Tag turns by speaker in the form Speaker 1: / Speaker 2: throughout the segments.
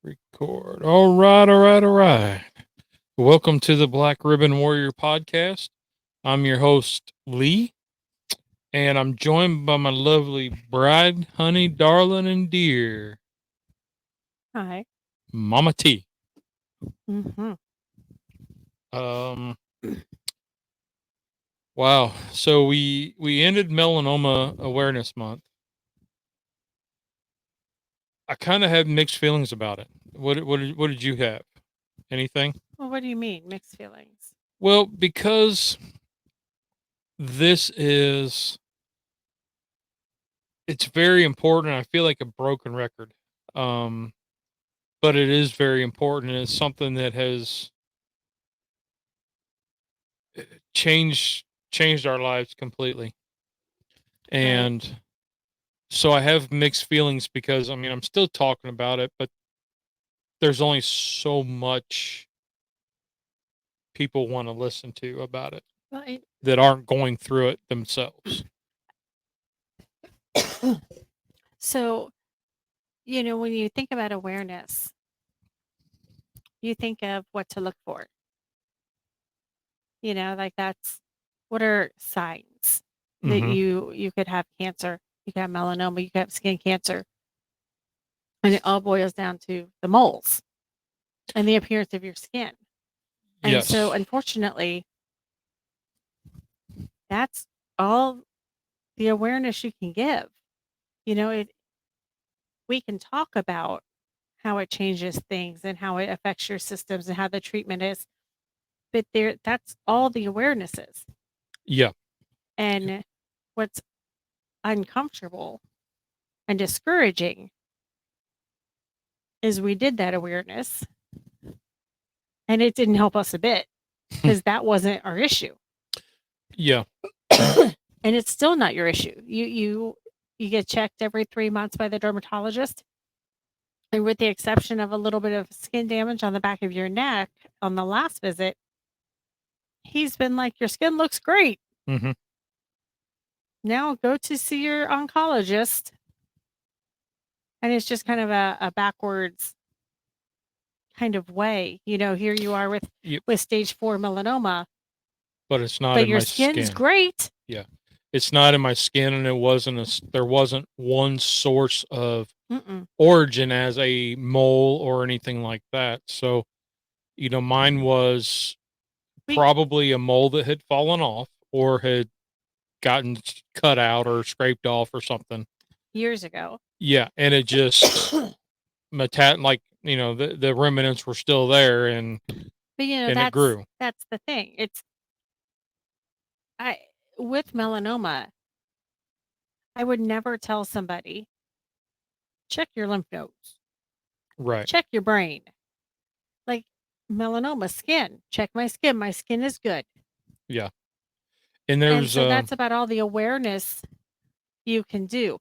Speaker 1: Record. All right, all right, all right. Welcome to the Black Ribbon Warrior podcast. I'm your host, Lee, and I'm joined by my lovely bride, honey, darling, and dear,
Speaker 2: Hi.
Speaker 1: Mama T.
Speaker 2: Mm-hmm.
Speaker 1: Um, wow. So we ended Melanoma Awareness Month. I kind of had mixed feelings about it. What did you have? Anything?
Speaker 2: Well, what do you mean, mixed feelings?
Speaker 1: Well, because this is it's very important. I feel like a broken record. Um, but it is very important. And it's something that has changed changed our lives completely.
Speaker 2: Right.
Speaker 1: And so I have mixed feelings because I'm still talking about it, but there's only so much people want to listen to about it
Speaker 2: Well,
Speaker 1: that aren't going through it themselves.
Speaker 2: so, when you think about awareness, you think of what to look for. Like that's what are signs that
Speaker 1: Mhm.
Speaker 2: you could have cancer, you could have melanoma, you could have skin cancer, and it all boils down to the moles and the appearance of your skin. And so,
Speaker 1: Yes.
Speaker 2: unfortunately, that's all the awareness you can give. It we can talk about how it changes things and how it affects your systems and how the treatment is. But that's all the awareness is.
Speaker 1: Yeah.
Speaker 2: And what's uncomfortable and discouraging is we did that awareness and it didn't help us a bit because that wasn't our issue.
Speaker 1: Yeah.
Speaker 2: And it's still not your issue. You get checked every 3 months by the dermatologist. And with the exception of a little bit of skin damage on the back of your neck on the last visit, he's been like, your skin looks great.
Speaker 1: Mhm.
Speaker 2: Now go to see your oncologist. And it's just kind of a backwards kind of way. Here you are
Speaker 1: Yep.
Speaker 2: with stage 4 melanoma,
Speaker 1: But it's not
Speaker 2: but
Speaker 1: in
Speaker 2: your
Speaker 1: my
Speaker 2: skin's
Speaker 1: skin.
Speaker 2: great.
Speaker 1: Yeah. It's not in my skin, and there wasn't one source of
Speaker 2: Mm-mm.
Speaker 1: origin as a mole or anything like that. So, mine was
Speaker 2: We
Speaker 1: probably a mole that had fallen off or had gotten cut out or scraped off or something.
Speaker 2: years ago.
Speaker 1: Yeah, and it just like the remnants were still there,
Speaker 2: But
Speaker 1: and it grew.
Speaker 2: that's the thing. It's I with melanoma, I would never tell somebody, check your lymph nodes,
Speaker 1: Right.
Speaker 2: check your brain. Like melanoma skin, check my skin. My skin is good.
Speaker 1: Yeah. And
Speaker 2: And
Speaker 1: there's
Speaker 2: so that's about all the awareness you can do.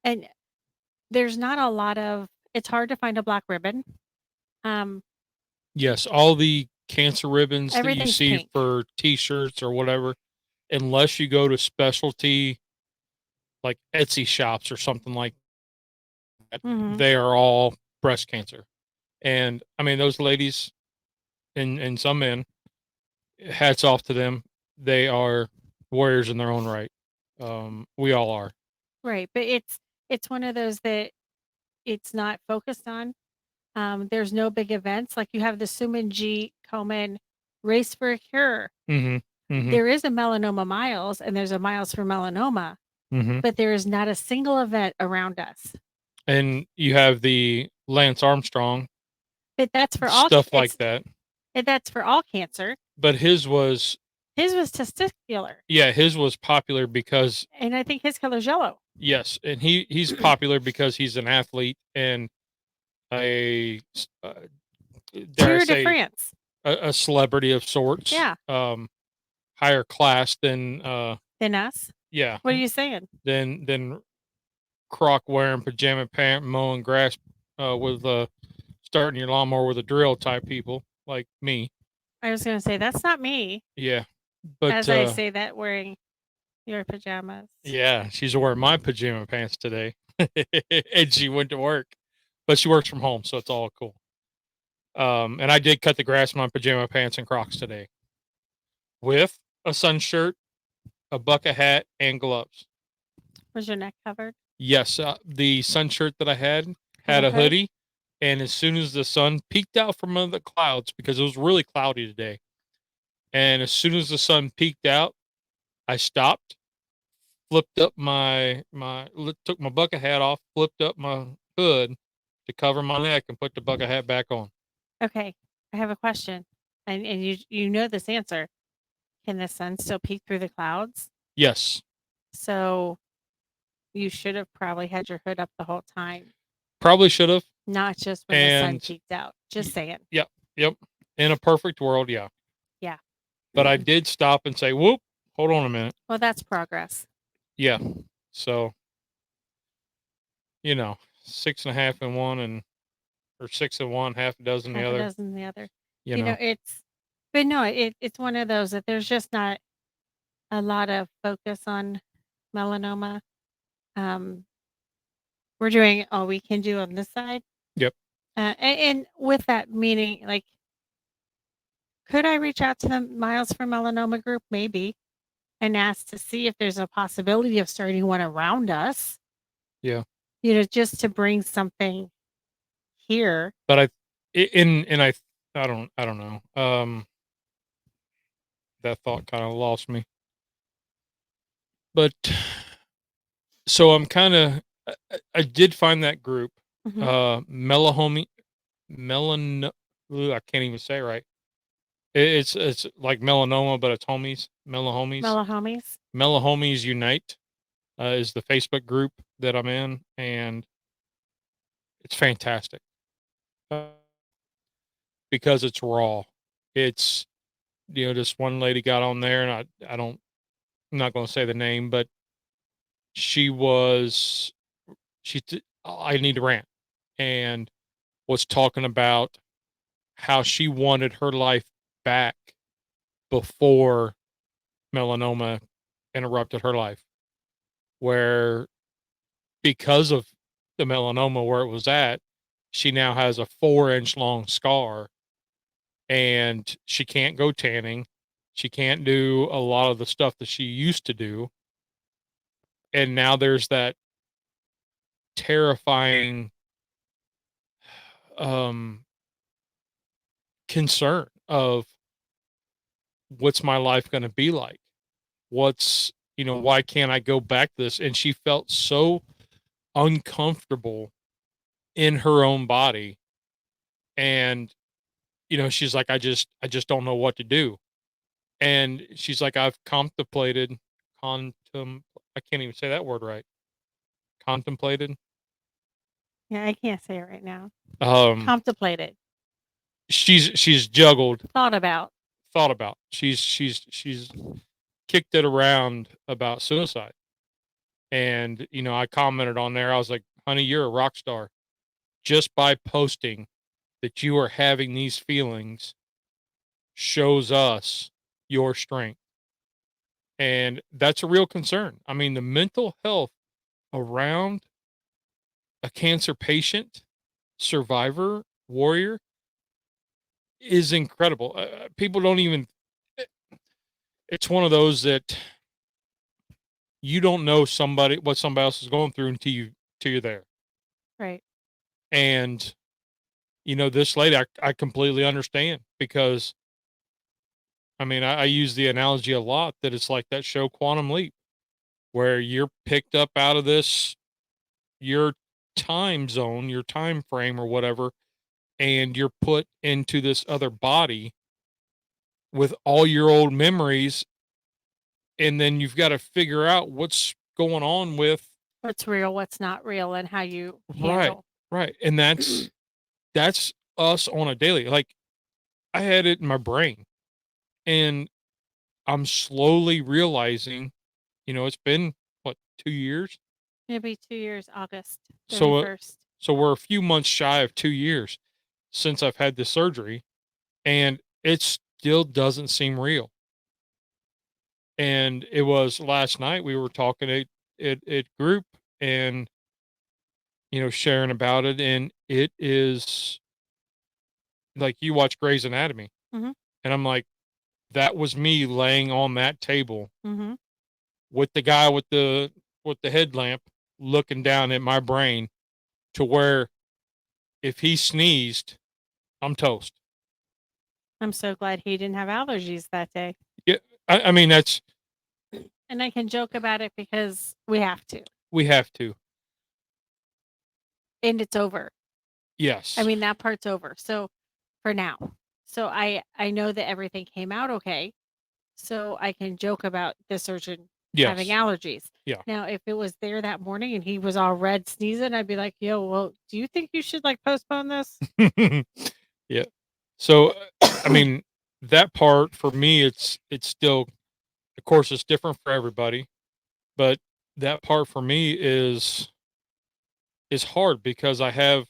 Speaker 2: And there's not a lot of it's hard to find a black ribbon. Um,
Speaker 1: yes, all the cancer ribbons that you
Speaker 2: Everything's
Speaker 1: see
Speaker 2: pink.
Speaker 1: for t-shirts or whatever, unless you go to specialty like Etsy shops or something like that,
Speaker 2: Mhm.
Speaker 1: they are all breast cancer. And those ladies and some men, hats off to them. They are warriors in their own right. We all are.
Speaker 2: Right, but it's one of those that it's not focused on. There's no big events, like, you have the Suman G. Komen Race for a Cure.
Speaker 1: Mhm. Mhm.
Speaker 2: There is a melanoma miles, and there's a miles for melanoma,
Speaker 1: Mhm.
Speaker 2: but there is not a single event around us.
Speaker 1: And you have the Lance Armstrong
Speaker 2: But that's for all
Speaker 1: stuff like that.
Speaker 2: that's for all cancer.
Speaker 1: But his was
Speaker 2: His was testicular,
Speaker 1: yeah, his was popular because
Speaker 2: and I think his color's yellow.
Speaker 1: yes, and he's popular because he's an athlete and a uh, dare I
Speaker 2: Tour de
Speaker 1: say
Speaker 2: France.
Speaker 1: a celebrity of sorts.
Speaker 2: Yeah,
Speaker 1: Higher class than
Speaker 2: than us.
Speaker 1: yeah,
Speaker 2: What are you saying?
Speaker 1: than croc wearing pajama pant mowing grass with starting your lawnmower with a drill type people like me.
Speaker 2: I was gonna say, that's not me,
Speaker 1: Yeah. But
Speaker 2: as I say that wearing your pajamas.
Speaker 1: yeah, she's wearing my pajama pants today. And she went to work. but she works from home, so it's all cool. And I did cut the grass in my pajama pants and Crocs today with a sun shirt, a bucket hat, and gloves.
Speaker 2: Was your neck covered?
Speaker 1: Yes, the sun shirt that I had
Speaker 2: Had
Speaker 1: a
Speaker 2: a hood?
Speaker 1: hoodie, and as soon as the sun peeked out from under the clouds, because it was really cloudy today, and as soon as the sun peeked out, I stopped, flipped up took my bucket hat off, flipped up my hood to cover my neck, and put the bucket hat back on.
Speaker 2: Okay, I have a question, and you know this answer. Can the sun still peek through the clouds?
Speaker 1: Yes,
Speaker 2: So you should have probably had your hood up the whole time,
Speaker 1: probably should have.
Speaker 2: not just when the sun
Speaker 1: And
Speaker 2: peeked out. Just saying.
Speaker 1: yep, yep. In a perfect world, yeah.
Speaker 2: Yeah.
Speaker 1: But I did stop and say, "Whoop, hold on a minute."
Speaker 2: Well, that's progress.
Speaker 1: Yeah. So, 6.5 in one or 6 in one, half a dozen the
Speaker 2: Half a
Speaker 1: other.
Speaker 2: dozen the other.
Speaker 1: You know.
Speaker 2: But no, it's one of those that there's just not a lot of focus on melanoma. We're doing all we can do on this side.
Speaker 1: Yep.
Speaker 2: And with that meaning, like, could I reach out to the Miles for Melanoma group? Maybe. And ask to see if there's a possibility of starting one around us.
Speaker 1: Yeah.
Speaker 2: Just to bring something here.
Speaker 1: But I don't know. That thought kind of lost me. But so I'm kind of I did find that group, Melahomie, I can't even say it right. It's like melanoma, but it's homies,
Speaker 2: Melahomies.
Speaker 1: Melahomies Unite is the Facebook group that I'm in, and it's fantastic because it's raw. It's this one lady got on there, and I'm not going to say the name, but she was I need to rant, and was talking about how she wanted her life back before melanoma interrupted her life, where because of the melanoma where it was at, she now has a 4-inch long scar, and she can't go tanning. She can't do a lot of the stuff that she used to do. And now there's that terrifying um concern of what's my life going to be like? Why can't I go back to this? And she felt so uncomfortable in her own body. And, she's like, I just don't know what to do. And she's like, I've I can't even say that word right. Contemplated.
Speaker 2: Yeah, I can't say it right now.
Speaker 1: Um,
Speaker 2: Contemplated.
Speaker 1: she's juggled,
Speaker 2: Thought about.
Speaker 1: She's kicked it around about suicide. And, I commented on there. I was like, honey, you're a rock star. Just by posting that you are having these feelings shows us your strength. And that's a real concern. I mean, the mental health around a cancer patient, survivor, warrior is incredible. People don't even, it's one of those that you don't know what somebody else is going through until you're there.
Speaker 2: Right.
Speaker 1: And, this lady, I completely understand, because I mean, I use the analogy a lot that it's like that show Quantum Leap, where you're picked up out of your time zone, your time frame or whatever, and you're put into this other body with all your old memories. And then you've got to figure out what's going on with
Speaker 2: what's real, what's not real, and how you
Speaker 1: right,
Speaker 2: handle.
Speaker 1: right. And that's us on a daily. Like, I had it in my brain, and I'm slowly realizing, it's been what, 2 years?
Speaker 2: It'll be 2 years, August
Speaker 1: So,
Speaker 2: 31st.
Speaker 1: so we're a few months shy of 2 years since I've had this surgery, and it still doesn't seem real. And it was last night we were talking at group, and sharing about it, and it is like you watch Grey's Anatomy,
Speaker 2: Mhm.
Speaker 1: and I'm like, that was me laying on that table
Speaker 2: Mhm.
Speaker 1: with the guy with the headlamp looking down at my brain to where if he sneezed, I'm toast.
Speaker 2: I'm so glad he didn't have allergies that day.
Speaker 1: Yeah, I mean that's
Speaker 2: And I can joke about it because we have to.
Speaker 1: we have to.
Speaker 2: And it's over. I
Speaker 1: Yes,
Speaker 2: mean, that part's over. So for now. So I know that everything came out okay. So I can joke about the surgeon having
Speaker 1: yes,
Speaker 2: allergies.
Speaker 1: yeah,
Speaker 2: Now, if it was there that morning and he was all red sneezing, I'd be like, "Yo, well, do you think you should like postpone this?"
Speaker 1: yeah. So, I mean, that part for me, it's still, of course, it's different for everybody, but that part for me is hard because I have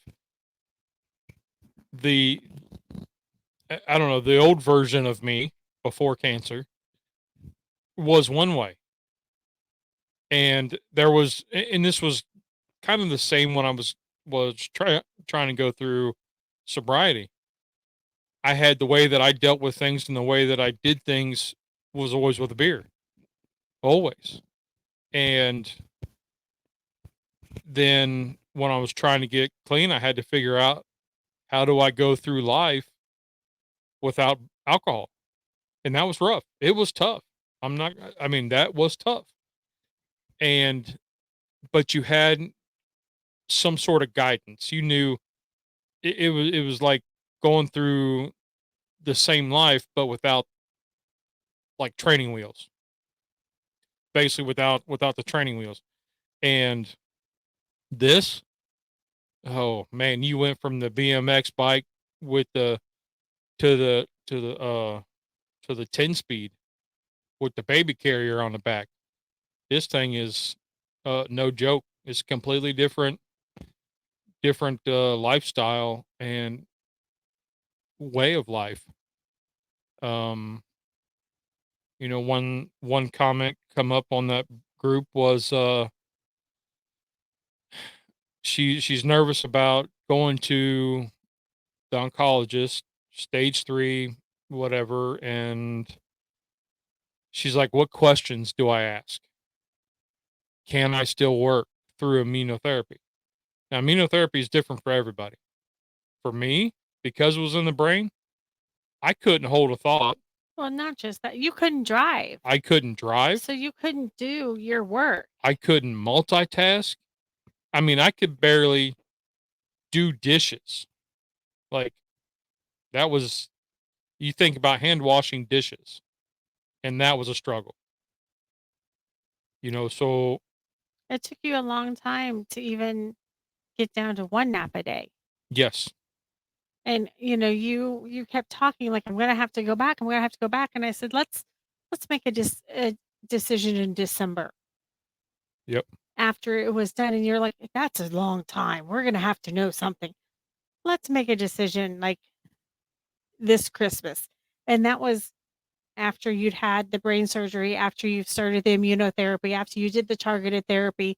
Speaker 1: the I don't know, the old version of me before cancer was one way. And there was and this was kind of the same when I was trying to go through sobriety. I had the way that I dealt with things and the way that I did things was always with a beer. Always. And then when I was trying to get clean, I had to figure out how do I go through life without alcohol. And that was rough. It was tough. I mean, that was tough. And but you had some sort of guidance. You knew it was like going through the same life but without like training wheels. Basically without the training wheels. And this, oh man, you went from the BMX bike with the to the to the to the 10 speed with the baby carrier on the back. This thing is no joke. It's completely different lifestyle and way of life. Um one comment come up on that group was she's nervous about going to the oncologist, stage 3, whatever, and she's like, "What questions do I ask? Can I still work through immunotherapy?" Now, immunotherapy is different for everybody. For me, because it was in the brain, I couldn't hold a thought.
Speaker 2: Well, not just that. You couldn't drive.
Speaker 1: I couldn't drive.
Speaker 2: So you couldn't do your work.
Speaker 1: I couldn't multitask. I mean, I could barely do dishes. Like that was you think about hand washing dishes, and that was a struggle. So
Speaker 2: It took you a long time to even get down to one nap a day.
Speaker 1: yes,
Speaker 2: And you kept talking like, "I'm gonna have to go back. I'm gonna have to go back." And I said, "Let's make a decision in December
Speaker 1: yep,
Speaker 2: after it was done." And you're like, "That's a long time. We're gonna have to know something. Let's make a decision like this Christmas." And that was after you'd had the brain surgery, after you started the immunotherapy, after you did the targeted therapy.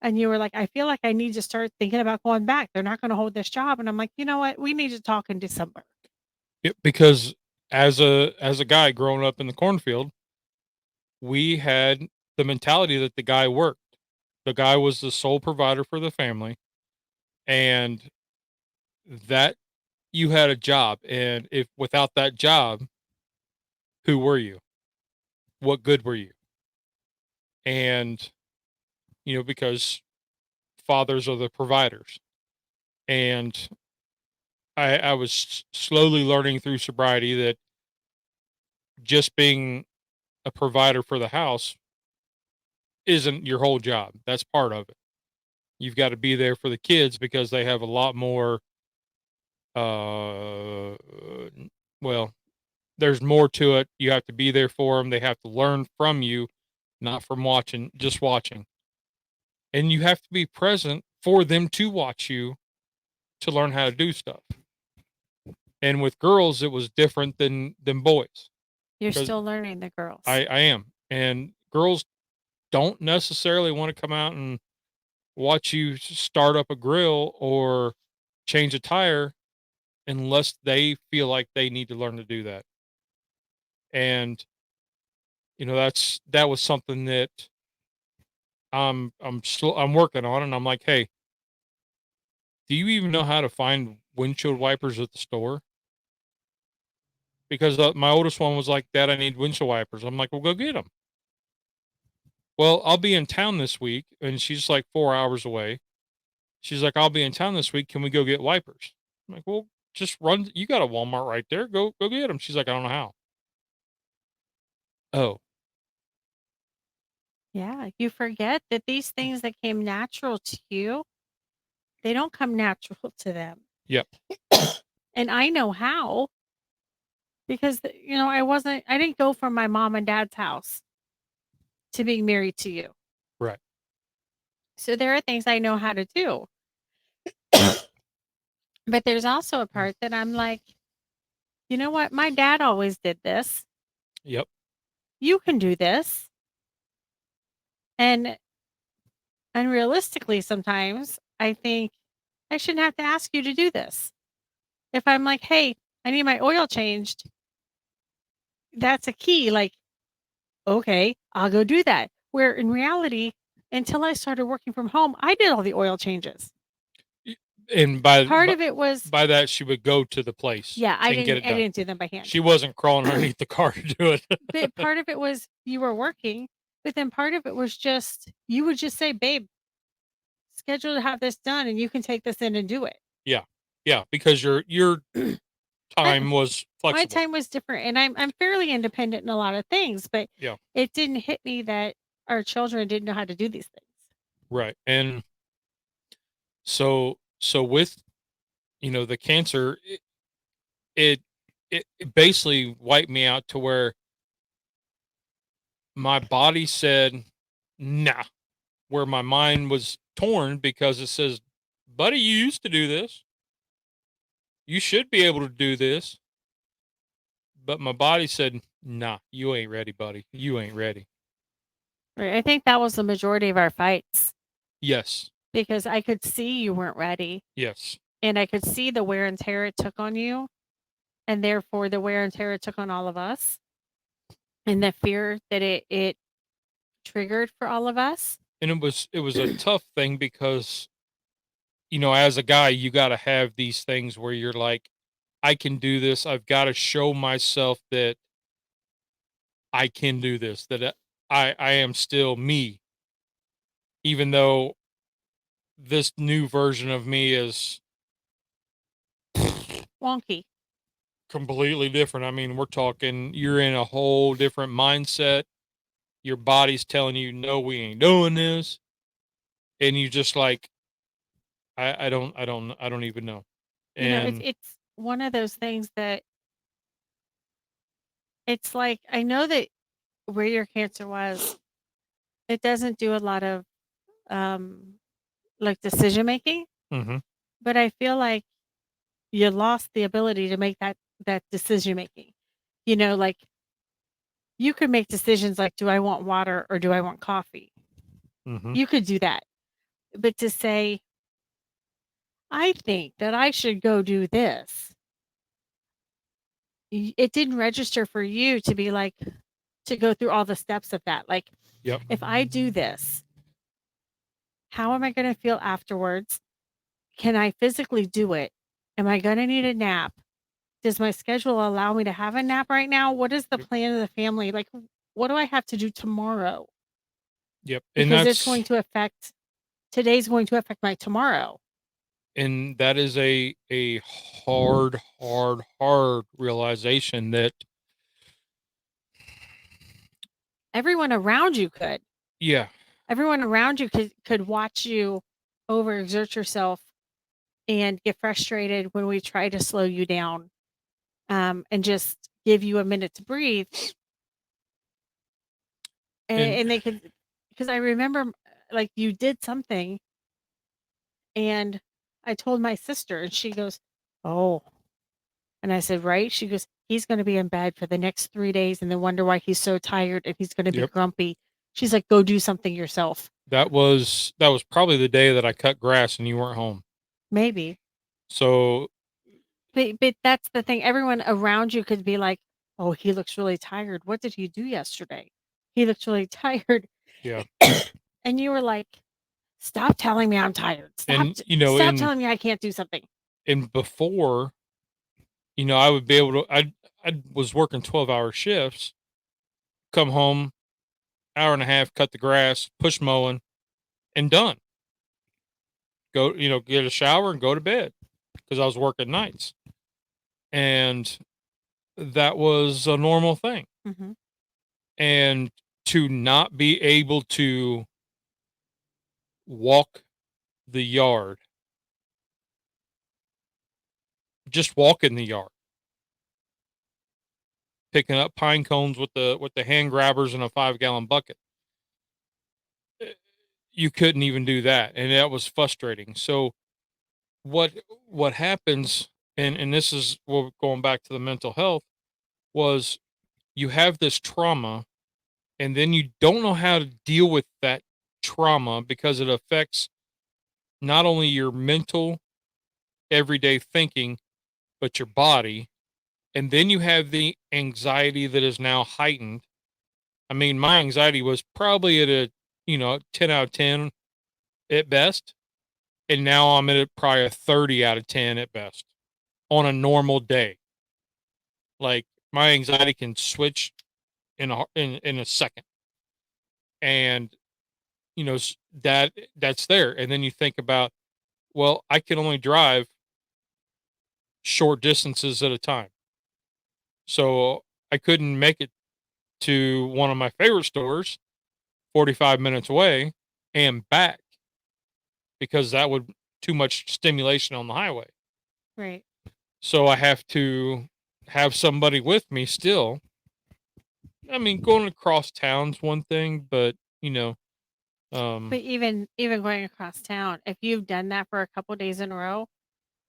Speaker 2: And you were like, "I feel like I need to start thinking about going back. They're not gonna hold this job." And I'm like, "You know what? We need to talk in December."
Speaker 1: yep. Because as a guy growing up in the cornfield, we had the mentality that the guy worked. The guy was the sole provider for the family, and that you had a job. And if without that job, who were you? What good were you? And because fathers are the providers, and I was slowly learning through sobriety that just being a provider for the house isn't your whole job. That's part of it. You've got to be there for the kids because they have a lot more uh well, there's more to it. You have to be there for them. They have to learn from you, not from just watching. And you have to be present for them to watch you to learn how to do stuff. And with girls it was different than boys
Speaker 2: You're
Speaker 1: because
Speaker 2: still learning the girls.
Speaker 1: I am. And girls don't necessarily want to come out watch you start up a grill or change a tire unless they feel like they need to learn to do that. And that was something that I'm working on, and I'm like, hey, do you even know how to find windshield wipers at the store? Because my oldest one was like, Dad, I need windshield wipers. I'm like, well, go get them. Well, I'll be in town this week, and she's like 4 hours away. She's like, I'll be in town this week. Can we go get wipers? I'm like, well, just run. You got a Walmart right there. Go get them. She's like, I don't know how. Oh,
Speaker 2: Yeah, you forget that these things that came natural to you, they don't come natural to them.
Speaker 1: yep.
Speaker 2: And I know how because I didn't go from my mom and dad's house to being married to you.
Speaker 1: Right.
Speaker 2: So there are things I know how to do. But there's also a part that I'm like, you know what? My dad always did this.
Speaker 1: Yep.
Speaker 2: You can do this. And realistically, sometimes I think I shouldn't have to ask you to do this. If I'm like, hey, I need my oil changed, that's a key. Like, okay, I'll go do that. Where in reality, until I started working from home, I did all the oil changes.
Speaker 1: And
Speaker 2: Part of it was
Speaker 1: by that, she would go to the place.
Speaker 2: yeah, I
Speaker 1: and get it done.
Speaker 2: didn't do them by hand.
Speaker 1: She wasn't crawling underneath the car to do it.
Speaker 2: But part of it was you were working, but then part of it was just you would just say, babe, schedule to have this done and you can take this in and do it.
Speaker 1: Yeah, because your time was flexible.
Speaker 2: My time was different, and I'm fairly independent in a lot of things, but
Speaker 1: Yeah.
Speaker 2: it didn't hit me that our children didn't know how to do these things.
Speaker 1: Right. And so with the cancer, it basically wiped me out to where my body said nah, where my mind was torn because it says, buddy, you used to do this, you should be able to do this, but my body said, nah, you ain't ready, buddy, you ain't ready.
Speaker 2: Right. I think that was the majority of our fights.
Speaker 1: Yes.
Speaker 2: Because I could see you weren't ready.
Speaker 1: Yes.
Speaker 2: And I could see the wear and tear it took on you, and therefore the wear and tear it took on all of us, and the fear that it triggered for all of us.
Speaker 1: And it was a tough thing because as a guy, you got to have these things where you're like, I can do this. I've got to show myself that I can do this, that I am still me, even though this new version of me is
Speaker 2: wonky,
Speaker 1: completely different. I mean, we're talking, you're in a whole different mindset. Your body's telling you, no, we ain't doing this. And you just like, I don't even know. And
Speaker 2: it's one of those things that it's like, I know that where your cancer was, it doesn't do a lot of like decision making, but I feel like you lost the ability to make that decision making. Like you could make decisions like, do I want water or do I want coffee? You could do that. But to say, I think that I should go do this, it didn't register for you to be like, to go through all the steps of that. Like,
Speaker 1: yep.
Speaker 2: If I do this, how am I going to feel afterwards? Can I physically do it? Am I going to need a nap? Does my schedule allow me to have a nap right now? What is the plan of the family? Like, what do I have to do tomorrow?
Speaker 1: Yep.
Speaker 2: Because it's going to affect, today's going to affect my tomorrow.
Speaker 1: And that is a hard realization that
Speaker 2: everyone around you could.
Speaker 1: Yeah.
Speaker 2: Everyone around you could watch you overexert yourself and get frustrated when we try to slow you down, and just give you a minute to breathe. And they could, because I remember like you did something and I told my sister and she goes, oh, and I said, right? She goes, he's going to be in bed for the next 3 days and then wonder why he's so tired and he's going to be grumpy. She's like, go do something yourself.
Speaker 1: That was probably the day that I cut grass and you weren't home.
Speaker 2: Maybe.
Speaker 1: So
Speaker 2: But that's the thing. Everyone around you could be like, oh, he looks really tired. What did he do yesterday? He looks really tired.
Speaker 1: yeah.
Speaker 2: And you were like, stop telling me I'm tired.
Speaker 1: And you know,
Speaker 2: Stop telling me I can't do something.
Speaker 1: and before, you know, I would be able to I was working 12-hour shifts, come home, hour and a half, cut the grass, push mowing, and done. Go, you know, get a shower and go to bed because I was working nights. And that was a normal thing.
Speaker 2: Mm-hmm.
Speaker 1: And to not be able to walk the yard, just walk in the yard, picking up pine cones with the hand grabbers and a 5-gallon bucket. You couldn't even do that, and that was frustrating. So what what happens, and this is going back to the mental health, was you have this trauma, and then you don't know how to deal with that trauma because it affects not only your mental everyday thinking but your body. And then you have the anxiety that is now heightened. I mean, my anxiety was probably at a, you know, 10 out of 10 at best. And now I'm at probably a 30 out of 10 at best on a normal day. Like my anxiety can switch in a second. And, you know, that's there. And then you think about, well, I can only drive short distances at a time. So I couldn't make it to one of my favorite stores 45 minutes away and back because that would too much stimulation on the highway.
Speaker 2: Right.
Speaker 1: So I have to have somebody with me still. I mean, going across town's one thing, but you know,
Speaker 2: But even going across town, if you've done that for a couple days in a row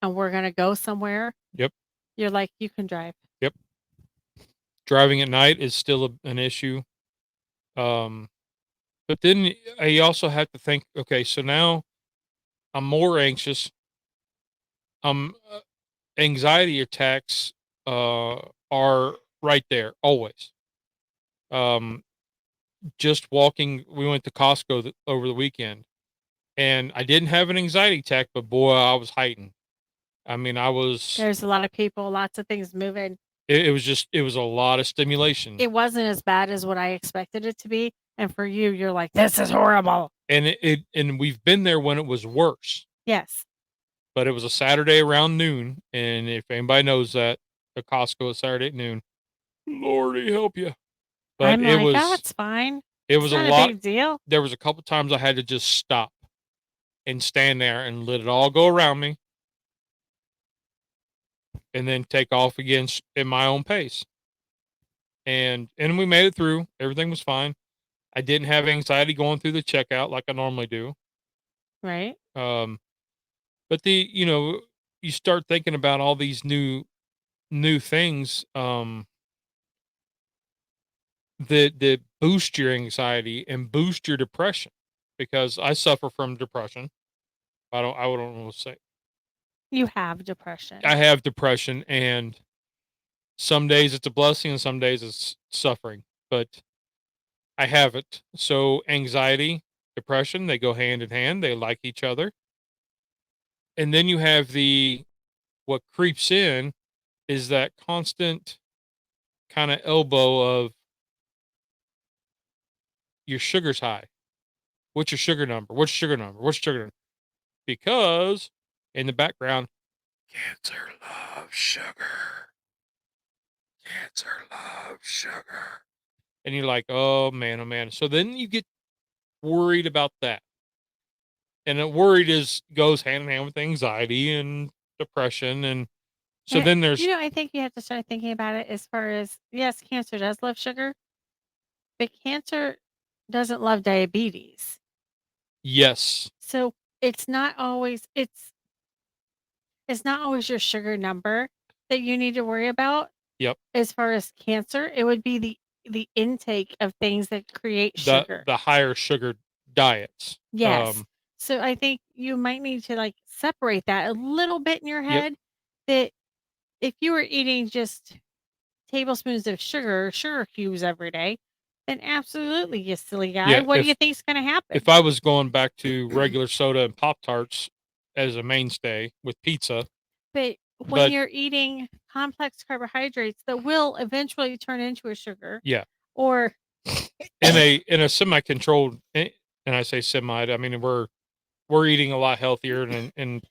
Speaker 2: and we're gonna go somewhere,
Speaker 1: yep,
Speaker 2: you're like, you can drive.
Speaker 1: yep. Driving at night is still an issue. Um, but then I also have to think, okay, so now I'm more anxious. Anxiety attacks are right there always. Um, just walking, we went to Costco over the weekend, and I didn't have an anxiety attack, but boy, I was heightened. I mean, I was.
Speaker 2: There's a lot of people, lots of things moving.
Speaker 1: It was just, it was a lot of stimulation.
Speaker 2: It wasn't as bad as what I expected it to be, and for you, you're like, this is horrible.
Speaker 1: And and we've been there when it was worse.
Speaker 2: Yes.
Speaker 1: But it was a Saturday around noon, and if anybody knows that, the Costco is Saturday at noon. Lordy help you. But
Speaker 2: I'm like, oh, it's fine.
Speaker 1: It
Speaker 2: It's
Speaker 1: was a
Speaker 2: not
Speaker 1: lot.
Speaker 2: big deal.
Speaker 1: There was a couple times I had to just stop and stand there and let it all go around me, and then take off again at my own pace. And we made it through. Everything was fine. I didn't have anxiety going through the checkout like I normally do.
Speaker 2: Right.
Speaker 1: But you know, you start thinking about all these new things that boost your anxiety and boost your depression, because I suffer from depression. I don't know what to say.
Speaker 2: You have depression.
Speaker 1: I have depression, and some days it's a blessing and some days it's suffering, but I have it. So anxiety, depression, they go hand in hand. They like each other. And then you have what creeps in is that constant kind of elbow of your sugar's high. What's your sugar number? What's your sugar number? What's your sugar number? Because in the background, cancer loves sugar. Cancer loves sugar. And you're like, oh man, oh man. So then you get worried about that. And worried goes hand in hand with anxiety and depression. And so then there's,
Speaker 2: I think you have to start thinking about it as far as, yes, cancer does love sugar, but cancer doesn't love diabetes.
Speaker 1: yes.
Speaker 2: So it's not always your sugar number that you need to worry about.
Speaker 1: Yep.
Speaker 2: As far as cancer, it would be the the intake of things that create
Speaker 1: the
Speaker 2: sugar.
Speaker 1: the higher sugar diets.
Speaker 2: Yes. So I think you might need to like separate that a little bit in your
Speaker 1: Yep.
Speaker 2: head, that if you were eating just tablespoons of sugar cubes every day, then absolutely, you silly guy.
Speaker 1: Yeah,
Speaker 2: What do you think's going to happen?
Speaker 1: If I was going back to regular soda and Pop-Tarts as a mainstay with pizza,
Speaker 2: But when you're eating complex carbohydrates that will eventually turn into a sugar,
Speaker 1: yeah,
Speaker 2: or
Speaker 1: in a semi-controlled, and I say semi, I mean we're eating a lot healthier, and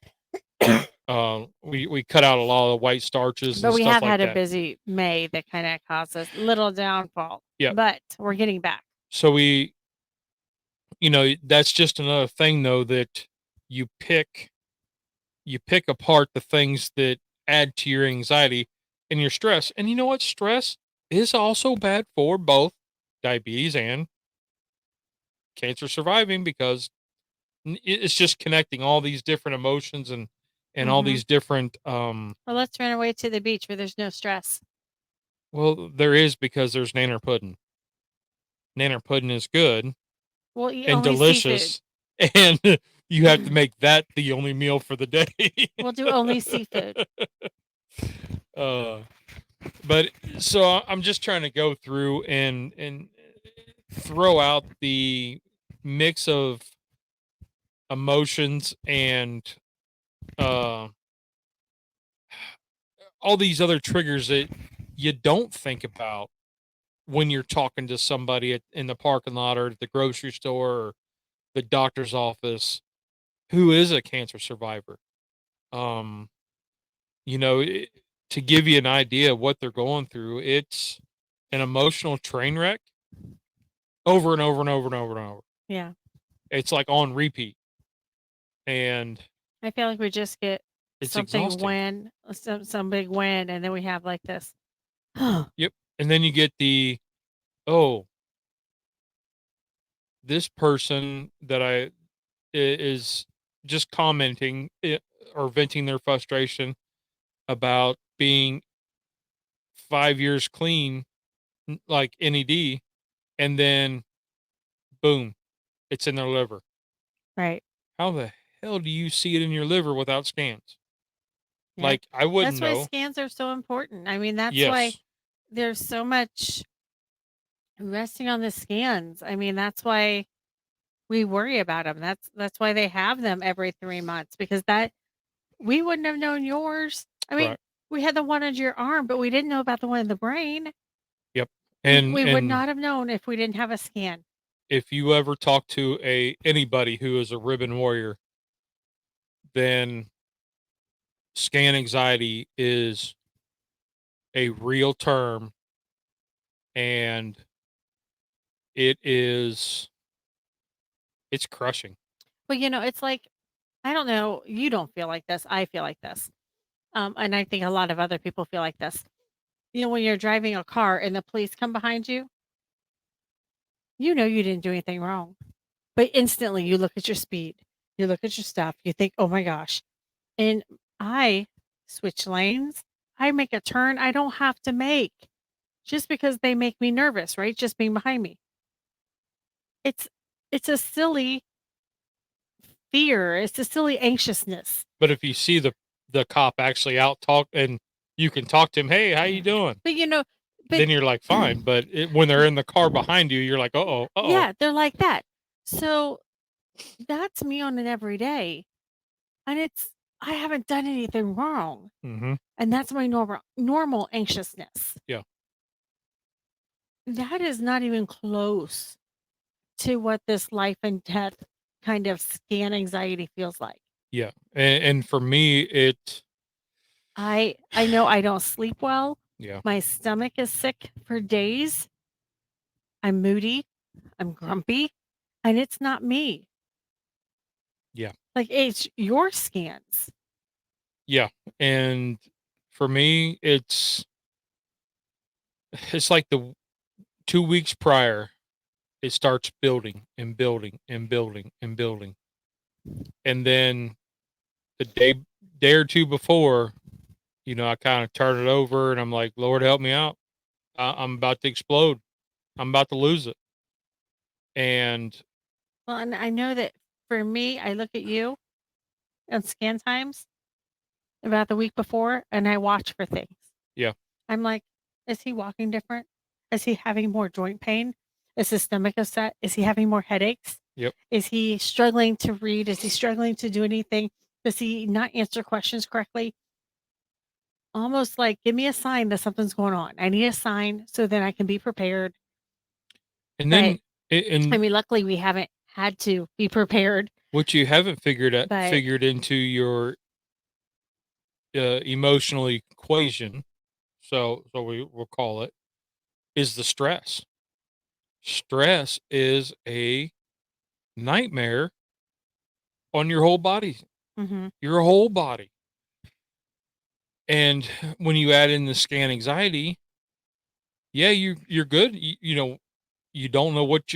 Speaker 1: we cut out a lot of the white starches
Speaker 2: but
Speaker 1: and
Speaker 2: we
Speaker 1: stuff
Speaker 2: have
Speaker 1: like
Speaker 2: had a
Speaker 1: that.
Speaker 2: busy May that kind of caused us a little downfall.
Speaker 1: Yeah.
Speaker 2: But we're getting back.
Speaker 1: So that's just another thing though, that you pick apart the things that add to your anxiety and your stress. And you know what? Stress is also bad for both diabetes and cancer surviving, because it's just connecting all these different emotions and all these different
Speaker 2: Well, let's run away to the beach where there's no stress.
Speaker 1: well, there is, because there's nanner pudding. Nanner pudding is good
Speaker 2: We'll eat
Speaker 1: and
Speaker 2: only seafood.
Speaker 1: delicious, and you have to make that the only meal for the day.
Speaker 2: We'll do only seafood.
Speaker 1: But so I'm just trying to go through and throw out the mix of emotions and uh all these other triggers that you don't think about when you're talking to somebody in the parking lot or at the grocery store or the doctor's office who is a cancer survivor. Um, to give you an idea of what they're going through, it's an emotional train wreck over and over and over and over and over.
Speaker 2: Yeah.
Speaker 1: It's like on repeat. And
Speaker 2: I feel like we just get
Speaker 1: it's
Speaker 2: something
Speaker 1: exhausting.
Speaker 2: win, some big win, and then we have like this.
Speaker 1: Yep. And then you get oh, this person that is just commenting or venting their frustration about being 5 years clean, like NED, and then boom, it's in their liver.
Speaker 2: Right.
Speaker 1: How the hell do you see it in your liver without scans?
Speaker 2: Yeah.
Speaker 1: Like, I wouldn't
Speaker 2: That's why
Speaker 1: know.
Speaker 2: scans are so important. I mean, that's why
Speaker 1: Yes.
Speaker 2: there's so much resting on the scans. I mean, that's why we worry about them. That's why they have them every 3 months, because that we wouldn't have known yours. I mean,
Speaker 1: Right.
Speaker 2: we had the one on your arm, but we didn't know about the one in the brain.
Speaker 1: Yep.
Speaker 2: We would
Speaker 1: And
Speaker 2: not have known if we didn't have a scan.
Speaker 1: if you ever talk to anybody who is a ribbon warrior, then scan anxiety is a real term, and it's crushing.
Speaker 2: But it's like, I don't know, you don't feel like this. I feel like this. And I think a lot of other people feel like this. When you're driving a car and the police come behind you, you know you didn't do anything wrong. But instantly you look at your speed, you look at your stuff, you think, oh my gosh. And I switch lanes. I make a turn I don't have to make just because they make me nervous, right? Just being behind me. It's it's a silly fear. It's a silly anxiousness.
Speaker 1: But if you see the cop actually out talk, and you can talk to him, hey, how you doing?
Speaker 2: But
Speaker 1: Then you're like, fine. But when they're in the car behind you, you're like, uh-oh.
Speaker 2: yeah, they're like that. So that's me on an everyday. And I haven't done anything wrong.
Speaker 1: Mm-hmm.
Speaker 2: And that's my normal anxiousness.
Speaker 1: Yeah.
Speaker 2: That is not even close to what this life and death kind of scan anxiety feels like.
Speaker 1: Yeah. And for me,
Speaker 2: I know I don't sleep well.
Speaker 1: yeah.
Speaker 2: My stomach is sick for days. I'm moody. I'm grumpy. And it's not me.
Speaker 1: Yeah.
Speaker 2: Like, it's your scans.
Speaker 1: Yeah. And for me, it's like the 2 weeks prior, it starts building and building and building and building. And then the day or two before, I kind of turn it over and I'm like, Lord, help me out. I'm about to explode. I'm about to lose it. And
Speaker 2: Well, and I know that for me, I look at you on scan times about the week before and I watch for things.
Speaker 1: yeah,
Speaker 2: I'm like, is he walking different? Is he having more joint pain? Is his stomach upset? Is he having more headaches?
Speaker 1: yep.
Speaker 2: Is he struggling to read? Is he struggling to do anything? Does he not answer questions correctly? Almost like, give me a sign that something's going on. I need a sign so then I can be prepared.
Speaker 1: And
Speaker 2: But
Speaker 1: then, and
Speaker 2: I mean, luckily we haven't had to be prepared.
Speaker 1: what you haven't
Speaker 2: But
Speaker 1: figured into your emotional equation, so we will call it, is the stress. Stress is a nightmare on your whole body,
Speaker 2: mm-hmm,
Speaker 1: your whole body. And when you add in the scan anxiety, yeah, you're good. You know, you don't know what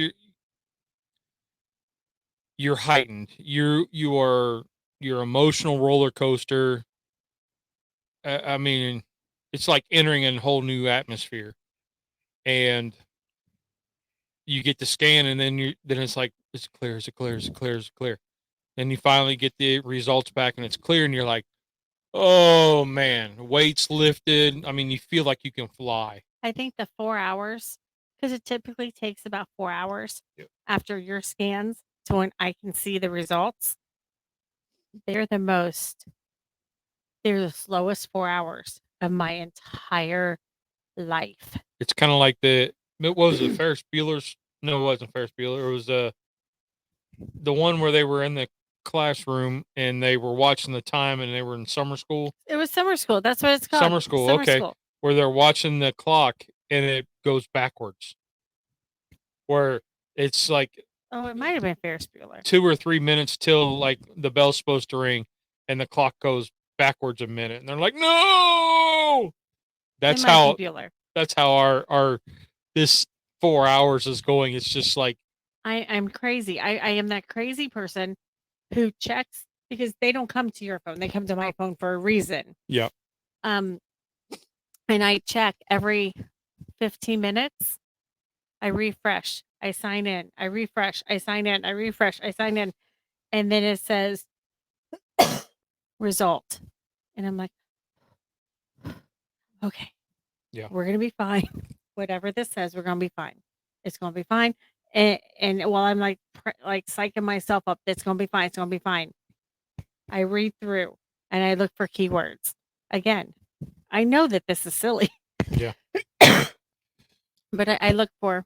Speaker 1: you're heightened. You are your emotional roller coaster. I mean, it's like entering a whole new atmosphere, and you get the scan, and then it's like it's clear, is it clear, is it clear, is it clear. Then you finally get the results back, and it's clear, and you're like, oh man, weights lifted. I mean, you feel like you can fly.
Speaker 2: I think the 4 hours, because it typically takes about 4 hours
Speaker 1: Yep.
Speaker 2: after your scans to when I can see the results. They're the most, they're the slowest 4 hours of my entire life.
Speaker 1: It's kind of like what was it, Ferris Bueller's? No, it wasn't Ferris Bueller. It was the one where they were in the classroom and they were watching the time and they were in summer school.
Speaker 2: It was summer school. That's what it's called.
Speaker 1: Summer school,
Speaker 2: Summer
Speaker 1: okay.
Speaker 2: school.
Speaker 1: Where they're watching the clock and it goes backwards. Where it's like
Speaker 2: Oh, it might have been Ferris Bueller.
Speaker 1: 2 or 3 minutes till like the bell's supposed to ring and the clock goes backwards a minute and they're like, no.
Speaker 2: It
Speaker 1: That's
Speaker 2: might be
Speaker 1: how
Speaker 2: Bueller.
Speaker 1: that's how our this 4 hours is going. It's just like
Speaker 2: I'm crazy. I am that crazy person who checks because they don't come to your phone. They come to my phone for a reason.
Speaker 1: yeah.
Speaker 2: Um, and I check every 15 minutes. I refresh. I sign in. I refresh. I sign in. I refresh. I sign in. And then it says result. And I'm like, okay,
Speaker 1: Yeah.
Speaker 2: we're going to be fine. Whatever this says, we're going to be fine. It's going to be fine. And while I'm like psyching myself up, it's going to be fine. It's going to be fine. I read through and I look for keywords. Again, I know that this is silly.
Speaker 1: Yeah.
Speaker 2: But I look for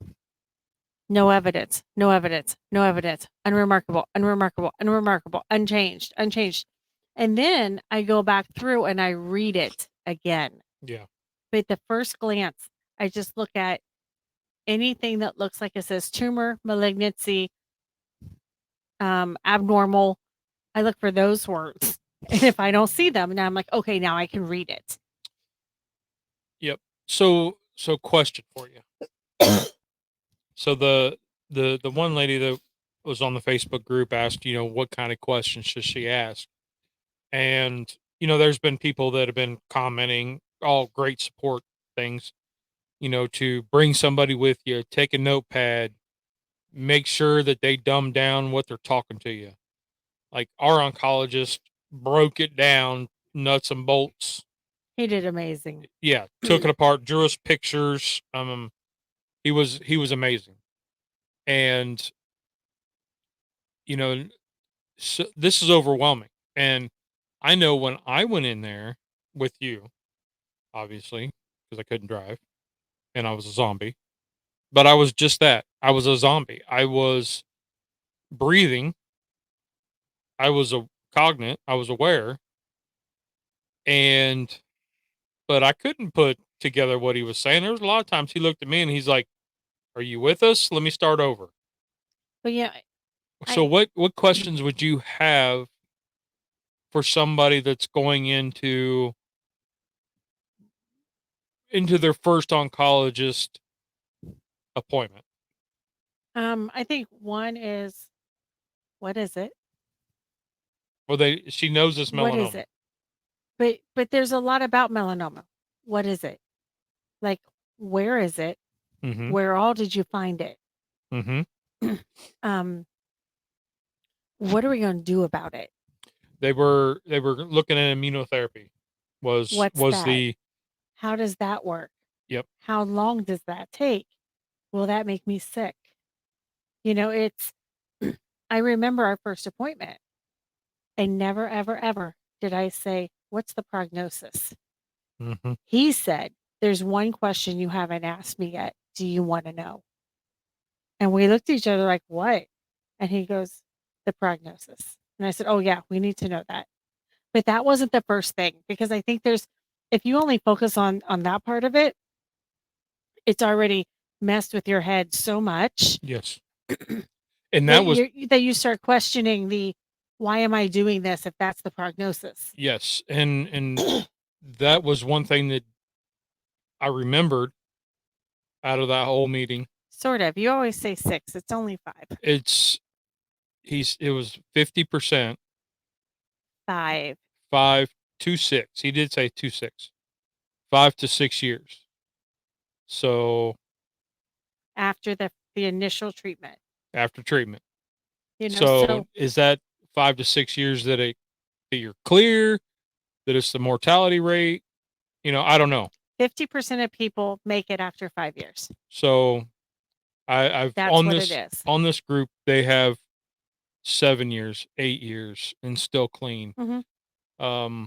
Speaker 2: no evidence, no evidence, no evidence, unremarkable, unremarkable, unremarkable, unchanged, unchanged. And then I go back through and I read it again.
Speaker 1: Yeah.
Speaker 2: But the first glance, I just look at anything that looks like it says tumor, malignancy, abnormal. I look for those words. And if I don't see them, now I'm like, okay, now I can read it.
Speaker 1: Yep. So question for you. So the one lady that was on the Facebook group asked, you know, what kind of questions should she ask? And you know, there's been people that have been commenting all great support things, you know, to bring somebody with you, take a notepad, make sure that they dumb down what they're talking to you. Like our oncologist broke it down nuts and bolts.
Speaker 2: He did amazing.
Speaker 1: Yeah, took it apart, drew us pictures. He was amazing. And you know, so this is overwhelming. And I know when I went in there with you, obviously, because I couldn't drive and I was a zombie, but I was just that. I was a zombie. I was breathing. I was a cognate. I was aware. And, but I couldn't put together what he was saying. There was a lot of times he looked at me and he's like, are you with us? Let me start over.
Speaker 2: But yeah,
Speaker 1: So
Speaker 2: I
Speaker 1: what questions would you have for somebody that's going into their first oncologist appointment?
Speaker 2: I think one is what is it?
Speaker 1: Well, she knows it's
Speaker 2: What is
Speaker 1: melanoma.
Speaker 2: it? But there's a lot about melanoma. What is it? Like where is it?
Speaker 1: Mm-hmm.
Speaker 2: Where all did you find it?
Speaker 1: Mm-hmm.
Speaker 2: Um, what are we going to do about it?
Speaker 1: They were looking at immunotherapy.
Speaker 2: What's
Speaker 1: Was
Speaker 2: that?
Speaker 1: the
Speaker 2: How does that work?
Speaker 1: Yep.
Speaker 2: How long does that take? Will that make me sick? You know, it's, I remember our first appointment. And never, ever, ever did I say, what's the prognosis?
Speaker 1: Mm-hmm.
Speaker 2: He said, there's one question you haven't asked me yet. Do you want to know? And we looked at each other like, what? And he goes, the prognosis. And I said, oh, yeah, we need to know that. But that wasn't the first thing, because I think if you only focus on that part of it, it's already messed with your head so much
Speaker 1: Yes. And that was
Speaker 2: that you start questioning why am I doing this if that's the prognosis?
Speaker 1: yes, and that was one thing that I remembered out of that whole meeting.
Speaker 2: Sort of. You always say 6. It's only 5.
Speaker 1: It was 50%,
Speaker 2: 5
Speaker 1: 5 to 6. He did say 2 6, 5 to 6 years. So
Speaker 2: after the initial treatment.
Speaker 1: after treatment.
Speaker 2: You know,
Speaker 1: So is that 5 to 6 years that you're clear, that it's the mortality rate? I don't know.
Speaker 2: 50% of people make it after 5 years.
Speaker 1: So I've
Speaker 2: That's what it is.
Speaker 1: on this group, they have 7 years, 8 years, and still clean.
Speaker 2: Mm-hmm.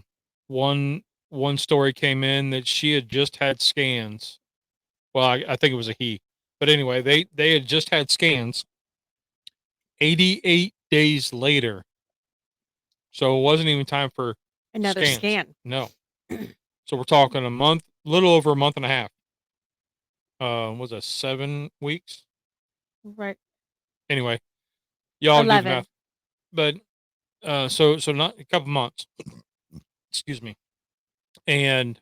Speaker 1: One story came in that she had just had scans. Well, I think it was a he, but anyway, they had just had scans 88 days later. So it wasn't even time for
Speaker 2: Another
Speaker 1: scans.
Speaker 2: scan.
Speaker 1: No. So we're talking a month, little over a month and a half. Was it 7 weeks?
Speaker 2: Right.
Speaker 1: Anyway, y'all do the
Speaker 2: 11.
Speaker 1: math. But so not a couple months. Excuse me. And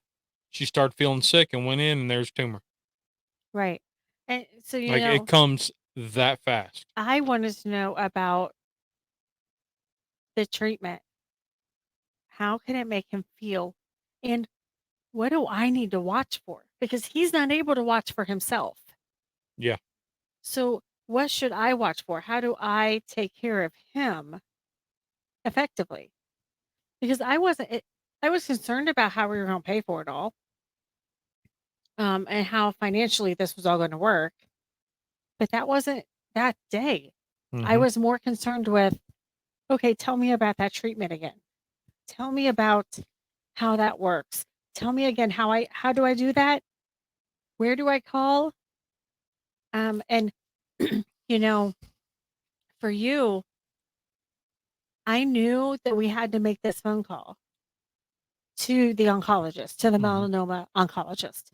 Speaker 1: she started feeling sick and went in, and there's a tumor.
Speaker 2: Right. And so,
Speaker 1: Like it comes that fast.
Speaker 2: I wanted to know about the treatment. How can it make him feel? And what do I need to watch for? Because he's not able to watch for himself.
Speaker 1: Yeah.
Speaker 2: So, what should I watch for? How do I take care of him effectively? Because I was concerned about how we were going to pay for it all, and how financially this was all going to work. But that wasn't that day. I was more concerned with, okay, tell me about that treatment again. Tell me about how that works. Tell me again how do I do that? Where do I call? And you know, for you, I knew that we had to make this phone call to the oncologist, to the melanoma oncologist.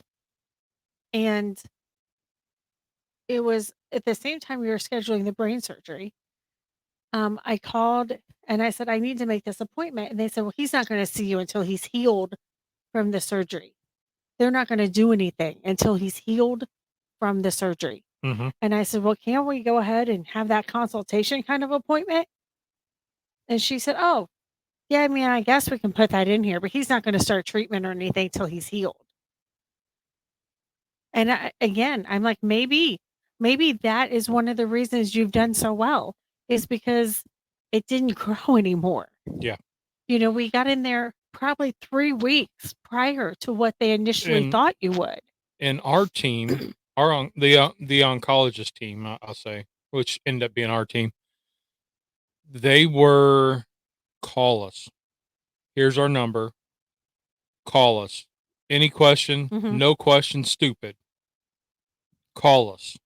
Speaker 2: And it was at the same time we were scheduling the brain surgery. I called and I said, I need to make this appointment. And they said, well, he's not going to see you until he's healed from the surgery. They're not going to do anything until he's healed from the surgery. And I said, well, can't we go ahead and have that consultation kind of appointment? And she said, oh, yeah, I mean, I guess we can put that in here, but he's not going to start treatment or anything till he's healed. And again, I'm like, maybe that is one of the reasons you've done so well, is because it didn't grow anymore.
Speaker 1: Yeah.
Speaker 2: We got in there probably 3 weeks prior to what they initially thought you would.
Speaker 1: And our team, the oncologist team, I'll say, which ended up being our team, they were call us. Here's our number. Call us. Any question, no question, stupid. Call us.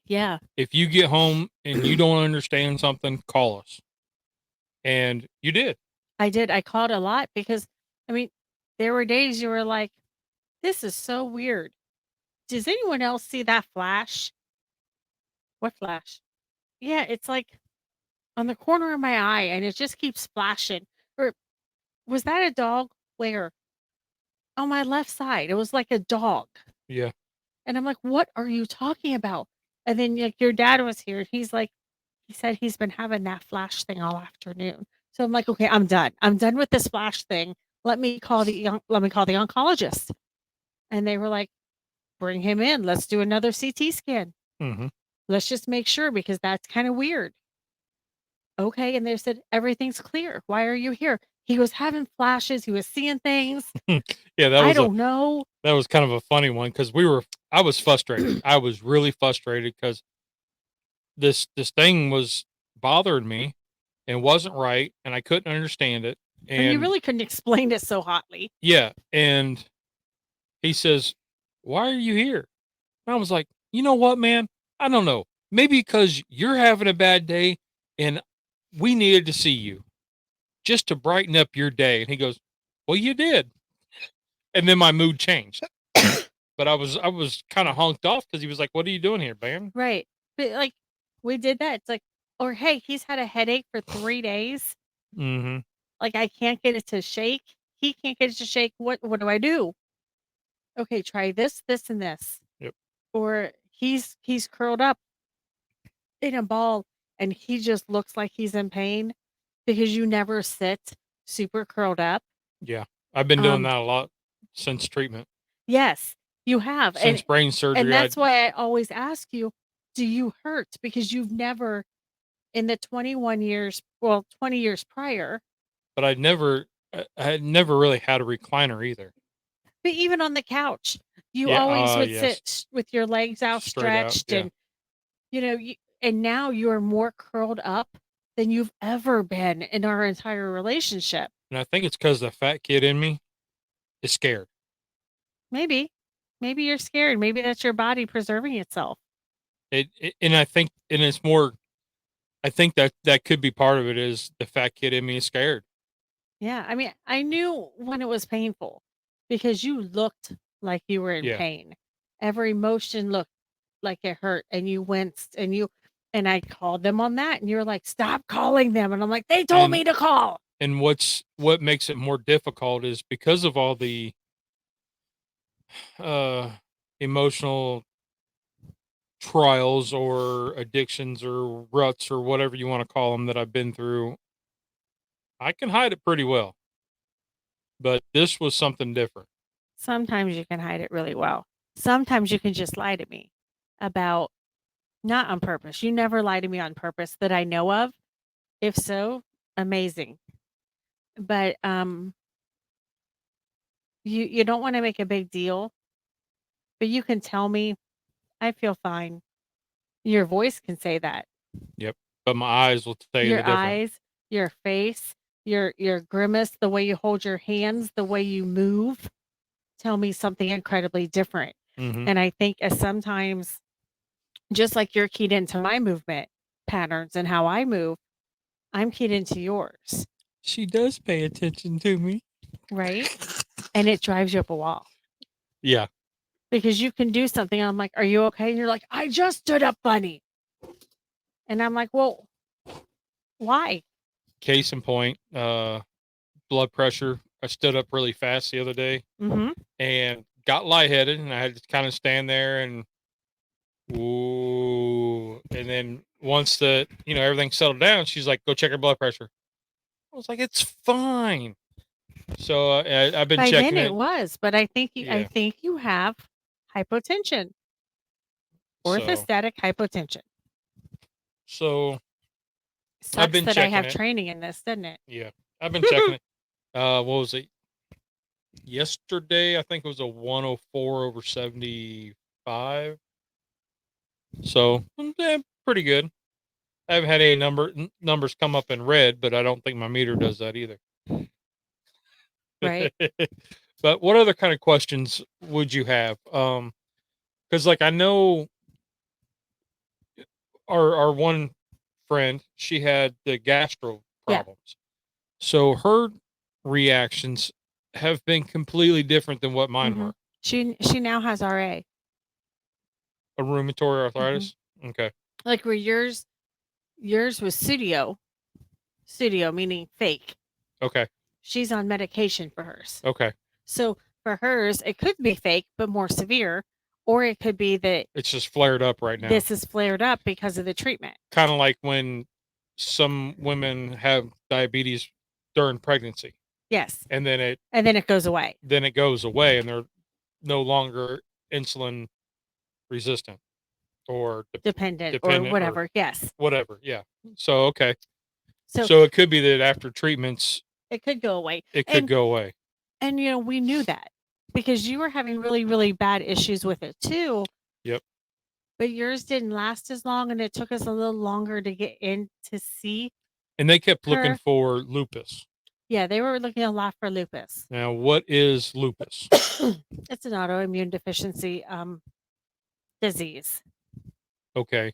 Speaker 2: Yeah.
Speaker 1: If you get home and you don't understand something, call us. And you did.
Speaker 2: I did. I called a lot because, I mean, there were days you were like, this is so weird. Does anyone else see that flash? What flash? Yeah, it's like on the corner of my eye and it just keeps flashing. Or was that a dog? Where? On my left side. It was like a dog.
Speaker 1: Yeah.
Speaker 2: And I'm like, what are you talking about? And then like your dad was here. He's like, he said he's been having that flash thing all afternoon. So I'm like, okay, I'm done. I'm done with this flash thing. Let me call the oncologist. And they were like, bring him in. Let's do another CT scan.
Speaker 1: Mm-hmm.
Speaker 2: Let's just make sure because that's kind of weird. Okay. And they said, everything's clear. Why are you here? He was having flashes. He was seeing things.
Speaker 1: Yeah,
Speaker 2: I don't know.
Speaker 1: That was kind of a funny one because I was frustrated. I was really frustrated because this thing was bothering me and wasn't right, and I couldn't understand it.
Speaker 2: And you really couldn't explain it so hotly.
Speaker 1: Yeah, and he says, "Why are you here?" And I was like, "You know what, man? I don't know. Maybe because you're having a bad day, and we needed to see you just to brighten up your day." And he goes, "Well, you did." And then my mood changed. But I was kind of honked off because he was like, "What are you doing here, man?"
Speaker 2: Right. But like we did that. It's like, or hey, he's had a headache for 3 days.
Speaker 1: Mm-hmm.
Speaker 2: Like I can't get it to shake. He can't get it to shake. What do I do? Okay, try this, this, and this.
Speaker 1: Yep.
Speaker 2: Or he's curled up in a ball and he just looks like he's in pain because you never sit super curled up.
Speaker 1: Yeah, I've been doing that a lot since treatment.
Speaker 2: Yes, you have.
Speaker 1: Since brain surgery,
Speaker 2: and that's why I always ask you, do you hurt? Because you've never in the 20 years prior.
Speaker 1: But I had never really had a recliner either.
Speaker 2: But even on the couch, you
Speaker 1: Yeah,
Speaker 2: always would
Speaker 1: yes.
Speaker 2: sit with your legs
Speaker 1: Straight out,
Speaker 2: outstretched
Speaker 1: yeah.
Speaker 2: and and now you're more curled up than you've ever been in our entire relationship.
Speaker 1: And I think it's because the fat kid in me is scared.
Speaker 2: Maybe you're scared. Maybe that's your body preserving itself.
Speaker 1: And I think, and it's more, I think that could be part of it is the fat kid in me is scared.
Speaker 2: Yeah, I mean, I knew when it was painful because you looked like you were in
Speaker 1: Yeah.
Speaker 2: pain. Every motion looked like it hurt and you winced and I called them on that and you're like, "Stop calling them." And I'm like, "They told me to call."
Speaker 1: And what makes it more difficult is because of all the emotional trials or addictions or ruts or whatever you want to call them that I've been through. I can hide it pretty well, but this was something different.
Speaker 2: Sometimes you can hide it really well. Sometimes you can just lie to me about not on purpose. You never lie to me on purpose that I know of. If so, amazing. But you don't want to make a big deal, but you can tell me I feel fine. Your voice can say that.
Speaker 1: Yep. But my eyes will tell you the
Speaker 2: Your
Speaker 1: difference.
Speaker 2: eyes, your face, your grimace, the way you hold your hands, the way you move tell me something incredibly different.
Speaker 1: Mm-hmm.
Speaker 2: And I think as sometimes just like you're keyed into my movement patterns and how I move, I'm keyed into yours.
Speaker 1: She does pay attention to me.
Speaker 2: Right? And it drives you up a wall.
Speaker 1: Yeah.
Speaker 2: Because you can do something. I'm like, "Are you okay?" And you're like, "I just stood up funny." And I'm like, "Well, why?"
Speaker 1: Case in point, blood pressure. I stood up really fast the other day and got lightheaded, and I had to kind of stand there and ooh. And then once everything settled down, she's like, "Go check her blood pressure." I was like, "It's fine." So I've been
Speaker 2: By
Speaker 1: checking
Speaker 2: then
Speaker 1: it.
Speaker 2: it was, but I think
Speaker 1: Yeah.
Speaker 2: I think you have hypotension. Orthostatic hypotension.
Speaker 1: So
Speaker 2: Sucks that I have training in this, doesn't it?
Speaker 1: Yeah, I've been checking it. What was it? Yesterday, I think it was a 104/75. So pretty good. I haven't had any numbers come up in red, but I don't think my meter does that either.
Speaker 2: Right.
Speaker 1: But what other kind of questions would you have? Because like I know our one friend, she had the gastro problems. Yeah. So her reactions have been completely different than what mine were.
Speaker 2: She now has RA.
Speaker 1: A rheumatoid arthritis? Okay.
Speaker 2: Like where yours was pseudo meaning fake.
Speaker 1: Okay.
Speaker 2: She's on medication for hers.
Speaker 1: Okay.
Speaker 2: So for hers, it could be fake, but more severe, or it could be that
Speaker 1: it's just flared up right now.
Speaker 2: This is flared up because of the treatment.
Speaker 1: Kind of like when some women have diabetes during pregnancy.
Speaker 2: Yes.
Speaker 1: And then it
Speaker 2: goes away.
Speaker 1: Then it goes away and they're no longer insulin resistant or
Speaker 2: dependent or
Speaker 1: dependent or
Speaker 2: whatever. Yes.
Speaker 1: whatever. Yeah. So okay.
Speaker 2: So
Speaker 1: So it could be that after treatments,
Speaker 2: it could go away.
Speaker 1: it could go away.
Speaker 2: And we knew that because you were having really, really bad issues with it too.
Speaker 1: Yep.
Speaker 2: But yours didn't last as long, and it took us a little longer to get in to see.
Speaker 1: And they kept looking
Speaker 2: her.
Speaker 1: for lupus.
Speaker 2: Yeah, they were looking a lot for lupus.
Speaker 1: Now, what is lupus?
Speaker 2: It's an autoimmune deficiency disease.
Speaker 1: Okay.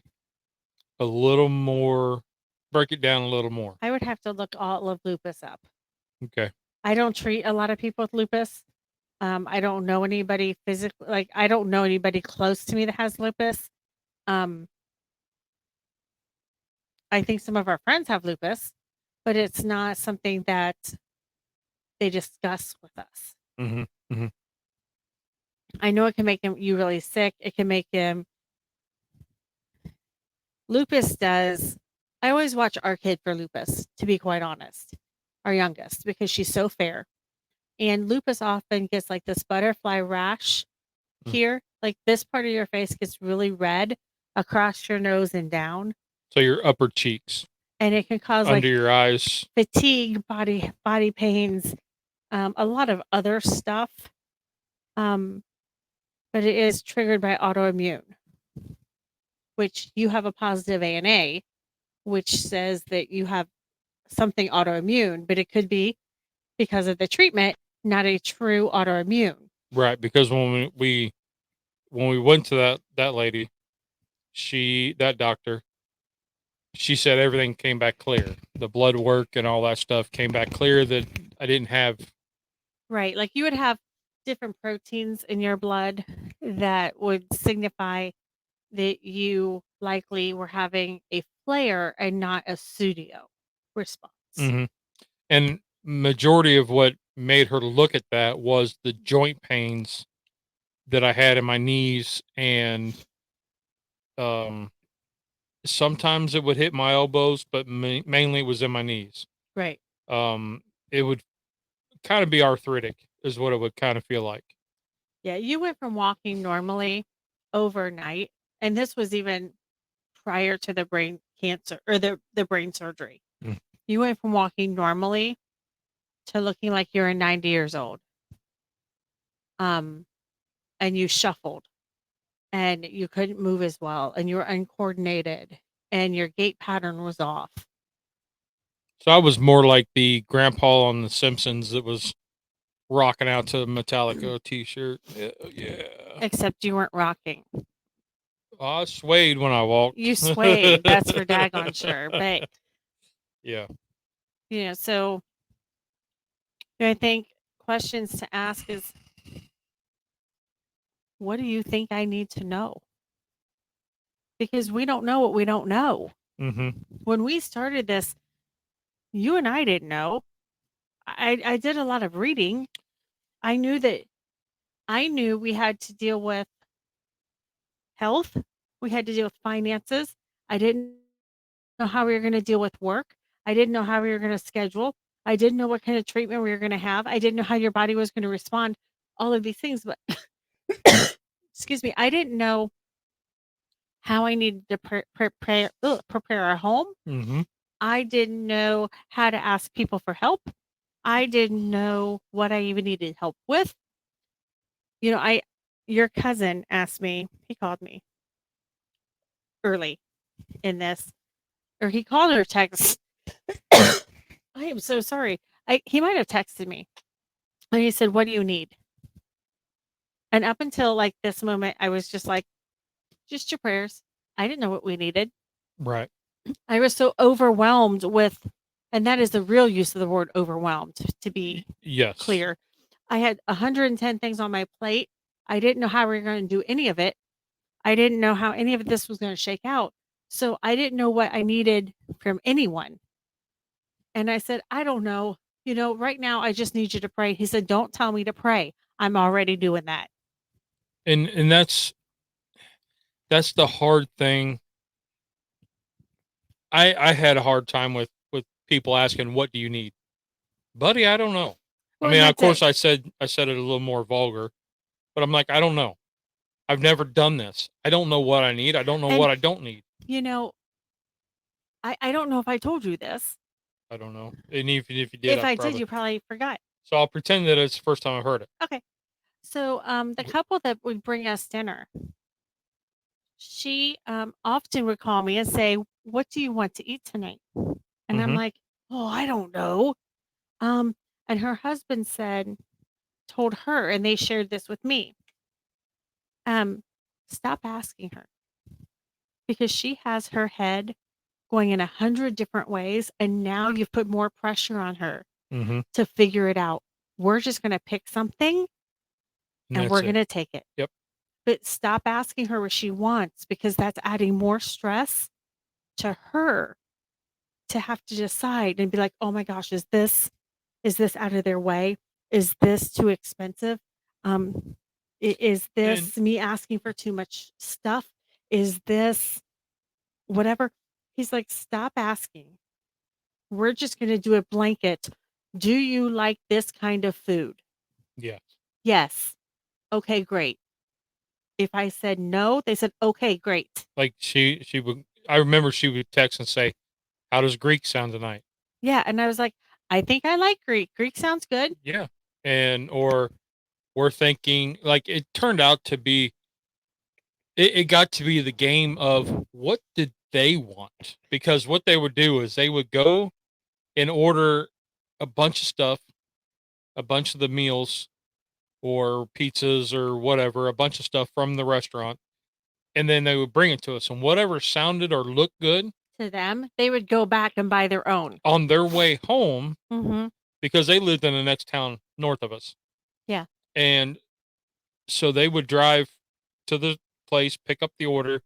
Speaker 1: A little more. Break it down a little more.
Speaker 2: I would have to look all of lupus up.
Speaker 1: Okay.
Speaker 2: I don't treat a lot of people with lupus. I don't know anybody physically, like I don't know anybody close to me that has lupus. I think some of our friends have lupus, but it's not something that they discuss with us.
Speaker 1: Mm-hmm. Mm-hmm.
Speaker 2: I know it can make you really sick. It can make him. Lupus does. I always watch our kid for lupus, to be quite honest, our youngest, because she's so fair. And lupus often gets like this butterfly rash here, like this part of your face gets really red across your nose and down.
Speaker 1: So your upper cheeks.
Speaker 2: And it can cause
Speaker 1: under your eyes,
Speaker 2: fatigue, body pains, a lot of other stuff. But it is triggered by autoimmune, which you have a positive ANA, which says that you have something autoimmune, but it could be because of the treatment, not a true autoimmune.
Speaker 1: Right, because when we went to that lady, that doctor, she said everything came back clear. The blood work and all that stuff came back clear that I didn't have.
Speaker 2: Right, like you would have different proteins in your blood that would signify that you likely were having a flare and not a pseudo response.
Speaker 1: Mm-hmm. And majority of what made her look at that was the joint pains that I had in my knees, and sometimes it would hit my elbows, but mainly it was in my knees.
Speaker 2: Right.
Speaker 1: It would kind of be arthritic is what it would kind of feel like.
Speaker 2: Yeah, you went from walking normally overnight, and this was even prior to the brain cancer or the brain surgery.
Speaker 1: Mm.
Speaker 2: You went from walking normally to looking like you're 90 years old. And you shuffled and you couldn't move as well and you were uncoordinated and your gait pattern was off.
Speaker 1: So I was more like the grandpa on The Simpsons that was rocking out to the Metallica t-shirt. Yeah.
Speaker 2: Except you weren't rocking.
Speaker 1: I swayed when I walked.
Speaker 2: You swayed. That's for daggone sure. But
Speaker 1: yeah.
Speaker 2: So I think questions to ask is, what do you think I need to know? Because we don't know what we don't know.
Speaker 1: Mm-hmm.
Speaker 2: When we started this, you and I didn't know. I did a lot of reading. I knew we had to deal with health. We had to deal with finances. I didn't know how we were going to deal with work. I didn't know how we were going to schedule. I didn't know what kind of treatment we were going to have. I didn't know how your body was going to respond. All of these things, but excuse me, I didn't know how I needed to prepare our home.
Speaker 1: Mm-hmm.
Speaker 2: I didn't know how to ask people for help. I didn't know what I even needed help with. Your cousin asked me, he called me early in this, or he called or text. I am so sorry. He might have texted me and he said, "What do you need?" And up until like this moment, I was just like, just your prayers. I didn't know what we needed.
Speaker 1: Right.
Speaker 2: I was so overwhelmed with, and that is the real use of the word overwhelmed, to be clear. I had 110 things on my plate. I didn't know how we were going to do any of it. I didn't know how any of this was going to shake out. So I didn't know what I needed from anyone. And I said, I don't know. Right now I just need you to pray. He said, don't tell me to pray. I'm already doing that.
Speaker 1: And that's the hard thing. I had a hard time with people asking, what do you need? Buddy, I don't know. Well, I mean, of course I said it a little more vulgar, but I'm like, I don't know. I've never done this. I don't know what I need. I don't know
Speaker 2: And,
Speaker 1: what I don't need.
Speaker 2: you know, I don't know if I told you this.
Speaker 1: I don't know. And even if you did,
Speaker 2: If
Speaker 1: I
Speaker 2: I did,
Speaker 1: probably.
Speaker 2: you probably forgot.
Speaker 1: So I'll pretend that it's the first time I've heard it.
Speaker 2: Okay. So the couple that would bring us dinner, she often would call me and say, "What do you want to eat tonight?" And I'm
Speaker 1: Mm-hmm.
Speaker 2: like, "Oh, I don't know." Um, and her husband told her, and they shared this with me. Um, Stop asking her because she has her head going in 100 different ways, and now you've put more pressure on her
Speaker 1: Mm-hmm.
Speaker 2: to figure it out. We're just going to pick something and we're going to take it.
Speaker 1: Yep.
Speaker 2: But stop asking her what she wants because that's adding more stress to her to have to decide and be like, "Oh my gosh, is this out of their way? Is this too expensive? Um, is
Speaker 1: And
Speaker 2: this me asking for too much stuff? Is this whatever?" He's like, "Stop asking. We're just going to do a blanket. Do you like this kind of food?"
Speaker 1: yeah,
Speaker 2: Yes. Okay, great. If I said no, they said, "Okay, great."
Speaker 1: like she would. I remember she would text and say, "How does Greek sound tonight?"
Speaker 2: Yeah. And I was like, "I think I like Greek. Greek sounds good."
Speaker 1: Yeah, and or we're thinking like it turned out to be. It got to be the game of what did they want, because what they would do is they would go and order a bunch of stuff, a bunch of the meals or pizzas or whatever, a bunch of stuff from the restaurant, and then they would bring it to us. And whatever sounded or looked good
Speaker 2: To them, they would go back and buy their own.
Speaker 1: on their way home,
Speaker 2: Mm-hmm.
Speaker 1: because they lived in the next town north of us.
Speaker 2: Yeah.
Speaker 1: And so they would drive to the place, pick up the order,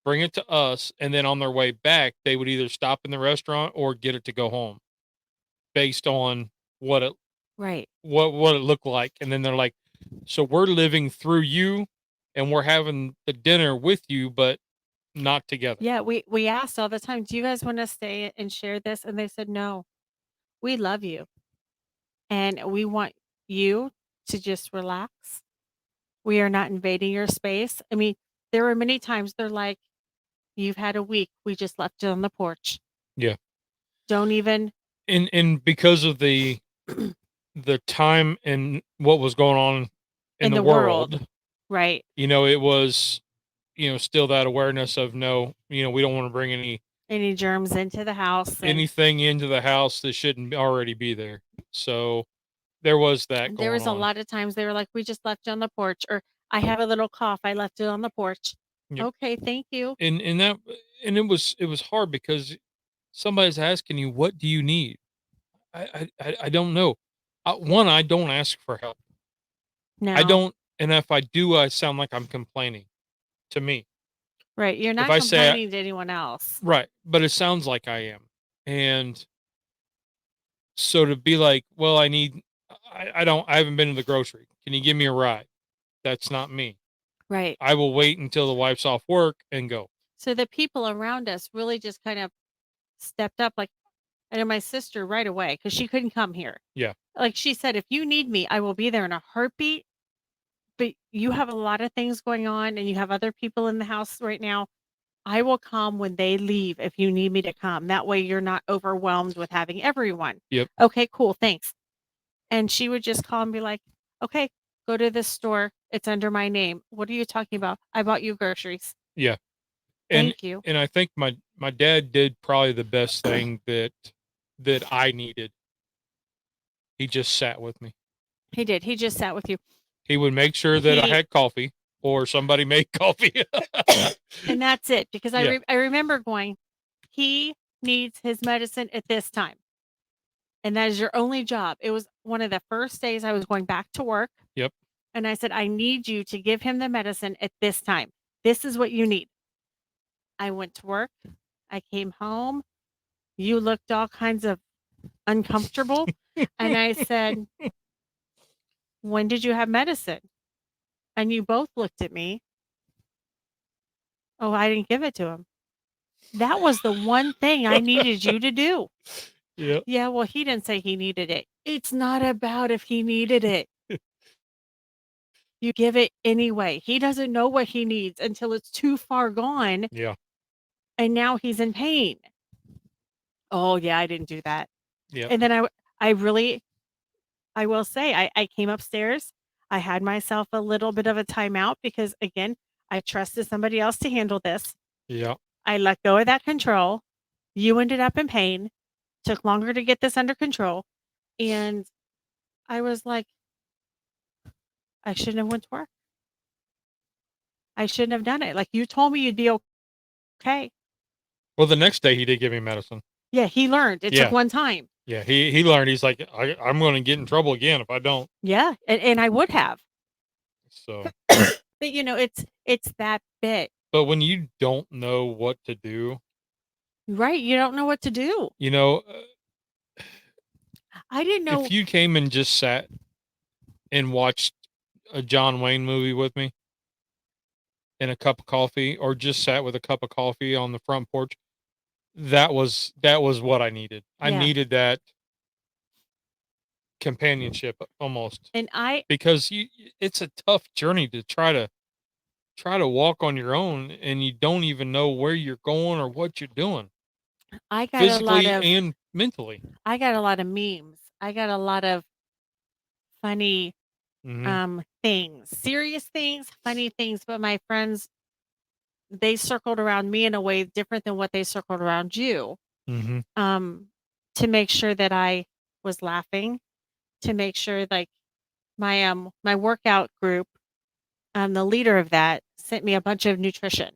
Speaker 1: bring it to us, and then on their way back, they would either stop in the restaurant or get it to go home based on what it
Speaker 2: Right.
Speaker 1: what it looked like. And then they're like, so we're living through you and we're having the dinner with you, but not together.
Speaker 2: Yeah. We asked all the time, "Do you guys want to stay and share this?" And they said, "No, we love you. And we want you to just relax. We are not invading your space." I mean, there were many times they're like, "You've had a week. We just left it on the porch.
Speaker 1: Yeah.
Speaker 2: Don't even."
Speaker 1: And because of the time and what was going on in
Speaker 2: In
Speaker 1: the
Speaker 2: the world.
Speaker 1: world,
Speaker 2: Right.
Speaker 1: it was, still that awareness of no, we don't want to bring
Speaker 2: Any germs into the house. And
Speaker 1: anything into the house that shouldn't already be there. So there was that
Speaker 2: there
Speaker 1: going
Speaker 2: was a
Speaker 1: on.
Speaker 2: lot of times they were like, "We just left it on the porch," or "I have a little cough. I left it on the porch."
Speaker 1: Yep.
Speaker 2: Okay, thank you.
Speaker 1: And that and it was hard because somebody's asking you, what do you need? I don't know. One, I don't ask for help. I
Speaker 2: No.
Speaker 1: don't, and if I do, I sound like I'm complaining to me.
Speaker 2: Right. You're
Speaker 1: If
Speaker 2: not
Speaker 1: I say
Speaker 2: complaining to anyone else.
Speaker 1: right, but it sounds like I am. And so to be like, well, I haven't been to the grocery. Can you give me a ride? That's not me.
Speaker 2: Right.
Speaker 1: I will wait until the wife's off work and go.
Speaker 2: So the people around us really just kind of stepped up, like, and then my sister right away, because she couldn't come here.
Speaker 1: Yeah.
Speaker 2: Like she said, "If you need me, I will be there in a heartbeat. But you have a lot of things going on and you have other people in the house right now. I will come when they leave if you need me to come. That way you're not overwhelmed with having everyone."
Speaker 1: Yep.
Speaker 2: Okay, cool. Thanks. And she would just call and be like, "Okay, go to this store. It's under my name. What are you talking about? I bought you groceries.
Speaker 1: Yeah. And
Speaker 2: Thank you."
Speaker 1: and I think my dad did probably the best thing that I needed. He just sat with me.
Speaker 2: He did. He just sat with you.
Speaker 1: He would make sure that I
Speaker 2: He
Speaker 1: had coffee or somebody made coffee.
Speaker 2: and that's it because
Speaker 1: Yeah.
Speaker 2: I remember going, "He needs his medicine at this time. And that is your only job." It was one of the first days I was going back to work.
Speaker 1: Yep.
Speaker 2: And I said, "I need you to give him the medicine at this time. This is what you need." I went to work. I came home. You looked all kinds of uncomfortable. And I said, "When did you have medicine?" And you both looked at me. "Oh, I didn't give it to him." That was the one thing I needed you to do.
Speaker 1: Yep.
Speaker 2: Yeah, well, he didn't say he needed it. It's not about if he needed it. You give it anyway. He doesn't know what he needs until it's too far gone.
Speaker 1: Yeah.
Speaker 2: And now he's in pain. Oh yeah, I didn't do that.
Speaker 1: Yeah.
Speaker 2: And then I will say, I came upstairs. I had myself a little bit of a timeout because, again, I trusted somebody else to handle this.
Speaker 1: Yeah.
Speaker 2: I let go of that control. You ended up in pain. Took longer to get this under control. And I was like, I shouldn't have went to work. I shouldn't have done it. Like, you told me you'd be okay.
Speaker 1: Well, the next day he did give me medicine.
Speaker 2: Yeah, he learned. It took
Speaker 1: Yeah.
Speaker 2: one time.
Speaker 1: Yeah. He learned. He's like, I'm going to get in trouble again if I don't.
Speaker 2: Yeah, and I would have.
Speaker 1: So,
Speaker 2: But it's that bit.
Speaker 1: but when you don't know what to do,
Speaker 2: Right, you don't know what to do.
Speaker 1: you know,
Speaker 2: I didn't know.
Speaker 1: if you came and just sat and watched a John Wayne movie with me and a cup of coffee, or just sat with a cup of coffee on the front porch, that was what I needed. I
Speaker 2: Yeah.
Speaker 1: needed that companionship almost,
Speaker 2: And
Speaker 1: because it's a tough journey to try to walk on your own, and you don't even know where you're going or what you're doing
Speaker 2: I got a lot
Speaker 1: physically
Speaker 2: of
Speaker 1: and mentally.
Speaker 2: I got a lot of memes. I got a lot of funny
Speaker 1: Mm-hmm.
Speaker 2: things, serious things, funny things, but my friends, they circled around me in a way different than what they circled around you.
Speaker 1: Mm-hmm.
Speaker 2: To make sure that I was laughing, to make sure, like, my workout group, the leader of that sent me a bunch of nutrition.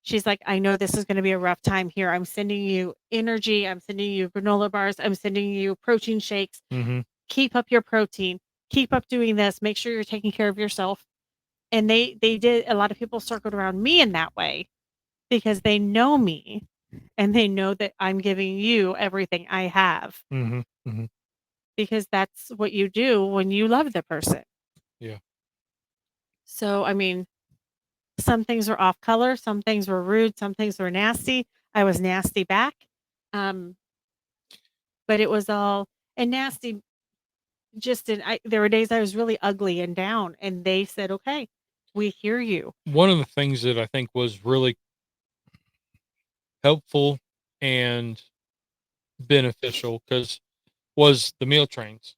Speaker 2: She's like, I know this is going to be a rough time here. I'm sending you energy. I'm sending you granola bars. I'm sending you protein shakes.
Speaker 1: Mm-hmm.
Speaker 2: Keep up your protein. Keep up doing this. Make sure you're taking care of yourself. And they did. A lot of people circled around me in that way because they know me and they know that I'm giving you everything I have,
Speaker 1: Mm-hmm. Mm-hmm.
Speaker 2: because that's what you do when you love the person.
Speaker 1: Yeah.
Speaker 2: So, I mean, some things were off color, some things were rude, some things were nasty. I was nasty back. Um, but it was all and nasty just in there were days I was really ugly and down, and they said, "Okay, we hear you."
Speaker 1: One of the things that I think was really helpful and beneficial because was the meal trains.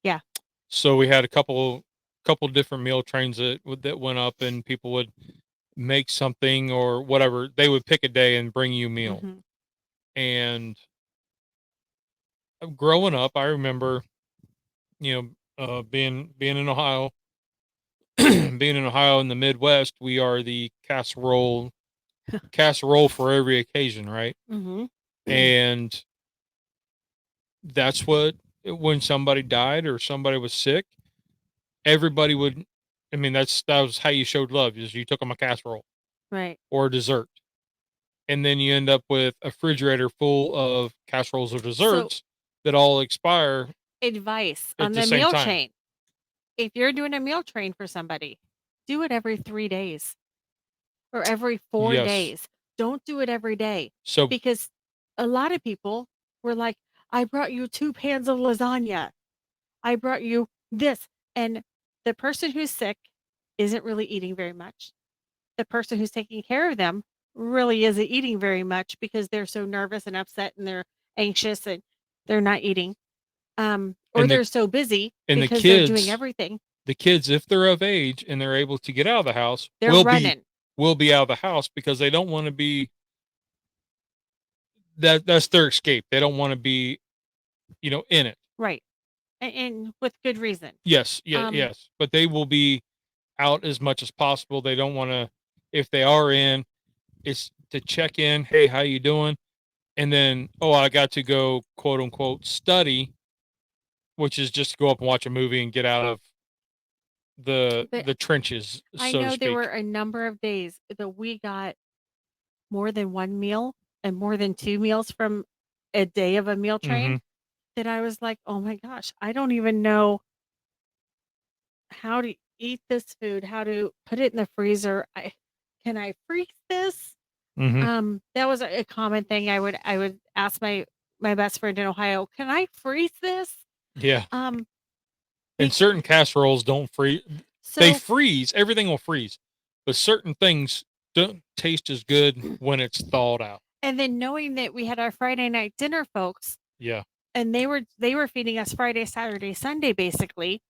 Speaker 2: Yeah.
Speaker 1: So we had a couple different meal trains that went up, and people would make something or whatever. They would pick a day and bring you a meal.
Speaker 2: Mhm.
Speaker 1: And growing up, I remember, being in Ohio, being in Ohio in the Midwest, we are the casserole for every occasion, right?
Speaker 2: Mhm.
Speaker 1: And that's what when somebody died or somebody was sick, everybody would. I mean, that was how you showed love, is you took them a casserole
Speaker 2: Right.
Speaker 1: or a dessert, and then you end up with a refrigerator full of casseroles or
Speaker 2: So,
Speaker 1: desserts that all expire
Speaker 2: advice
Speaker 1: at
Speaker 2: on
Speaker 1: the
Speaker 2: the
Speaker 1: same
Speaker 2: meal
Speaker 1: time.
Speaker 2: train. If you're doing a meal train for somebody, do it every 3 days or every 4
Speaker 1: Yes.
Speaker 2: days. Don't do it every day,
Speaker 1: So,
Speaker 2: because a lot of people were like, "I brought you 2 pans of lasagna. I brought you this." And the person who's sick isn't really eating very much. The person who's taking care of them really isn't eating very much because they're so nervous and upset and they're anxious and they're not eating. Or
Speaker 1: and
Speaker 2: they're so busy
Speaker 1: and
Speaker 2: because they're doing everything.
Speaker 1: the kids, if they're of age and they're able to get out of the house,
Speaker 2: They're running.
Speaker 1: will be out of the house because they don't want to be that's their escape. They don't want to be, in it.
Speaker 2: Right. And with good reason.
Speaker 1: Yes, yeah, yes, but they will be out as much as possible. They don't want to, if they are in, it's to check in. Hey, how you doing? And then, oh, I got to go, quote unquote, study, which is just go up and watch a movie and get out of
Speaker 2: But
Speaker 1: the trenches,
Speaker 2: I
Speaker 1: so to
Speaker 2: know there were
Speaker 1: speak.
Speaker 2: a number of days that we got more than one meal and more than 2 meals from a day of a meal
Speaker 1: Mm-hmm.
Speaker 2: train that I was like, "Oh my gosh, I don't even know how to eat this food, how to put it in the freezer. Can I freeze this?"
Speaker 1: Mm-hmm.
Speaker 2: That was a common thing. I would ask my best friend in Ohio, "Can I freeze this?"
Speaker 1: Yeah.
Speaker 2: Um,
Speaker 1: And
Speaker 2: be,
Speaker 1: certain casseroles don't freeze. They
Speaker 2: So,
Speaker 1: freeze. Everything will freeze, but certain things don't taste as good when it's thawed out.
Speaker 2: and then knowing that we had our Friday night dinner, folks,
Speaker 1: Yeah.
Speaker 2: and they were feeding us Friday, Saturday, Sunday, basically.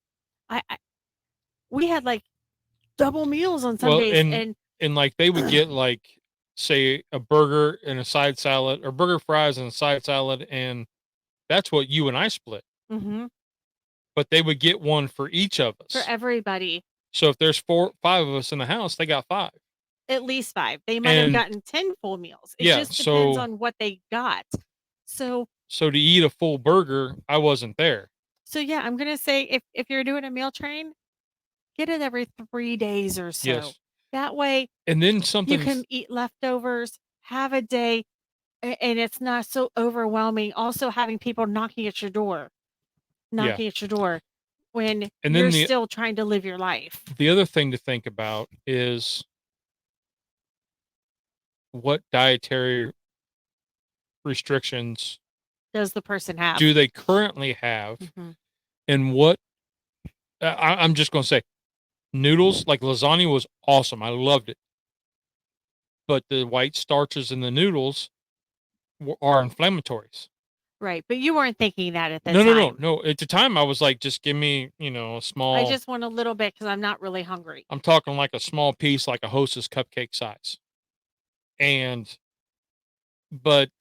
Speaker 2: I we had like double meals on some
Speaker 1: Well,
Speaker 2: days, and
Speaker 1: and like they would get like say a burger and a side salad, or burger fries and a side salad, and that's what you and I split.
Speaker 2: mhm,
Speaker 1: But they would get one for each of
Speaker 2: for
Speaker 1: us.
Speaker 2: everybody,
Speaker 1: So if there's 5 of us in the house, they got 5.
Speaker 2: at least 5. They might have
Speaker 1: And
Speaker 2: gotten 10 full meals. It
Speaker 1: yeah,
Speaker 2: just depends
Speaker 1: so
Speaker 2: on what they got. So
Speaker 1: so to eat a full burger, I wasn't there.
Speaker 2: so yeah, I'm gonna say if you're doing a meal train, get it every 3 days or so.
Speaker 1: Yes.
Speaker 2: That way
Speaker 1: And then
Speaker 2: you
Speaker 1: something
Speaker 2: can eat leftovers, have a day, and it's not so overwhelming. Also having people
Speaker 1: yeah.
Speaker 2: knocking at your door when
Speaker 1: And
Speaker 2: you're
Speaker 1: then
Speaker 2: still trying to live your life.
Speaker 1: the other thing to think about is what dietary restrictions
Speaker 2: Does the person have?
Speaker 1: do they currently have,
Speaker 2: Mhm.
Speaker 1: and what I'm just going to say noodles like lasagna was awesome. I loved it. But the white starches in the noodles are inflammatories.
Speaker 2: Right, but you weren't thinking that at the
Speaker 1: No, no, no,
Speaker 2: time.
Speaker 1: no. At the time, I was like, just give me, a
Speaker 2: I
Speaker 1: small.
Speaker 2: just want a little bit because I'm not really hungry.
Speaker 1: I'm talking like a small piece, like a Hostess cupcake size. And, but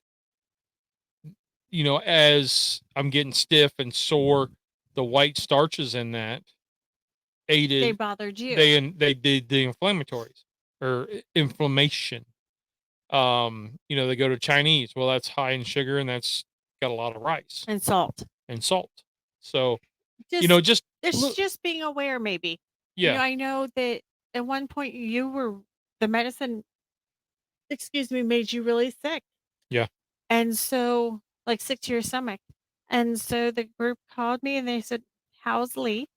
Speaker 1: as I'm getting stiff and sore, the white starches in that
Speaker 2: They
Speaker 1: aided.
Speaker 2: bothered you.
Speaker 1: They did the inflammatories or inflammation. They go to Chinese. Well, that's high in sugar and that's got a lot of rice
Speaker 2: And salt.
Speaker 1: and salt. So,
Speaker 2: Just
Speaker 1: just
Speaker 2: it's
Speaker 1: look,
Speaker 2: just being aware maybe.
Speaker 1: yeah,
Speaker 2: I know that at one point you were the medicine, excuse me, made you really sick.
Speaker 1: yeah,
Speaker 2: And so like sick to your stomach. And so the group called me and they said, "How's Lee?"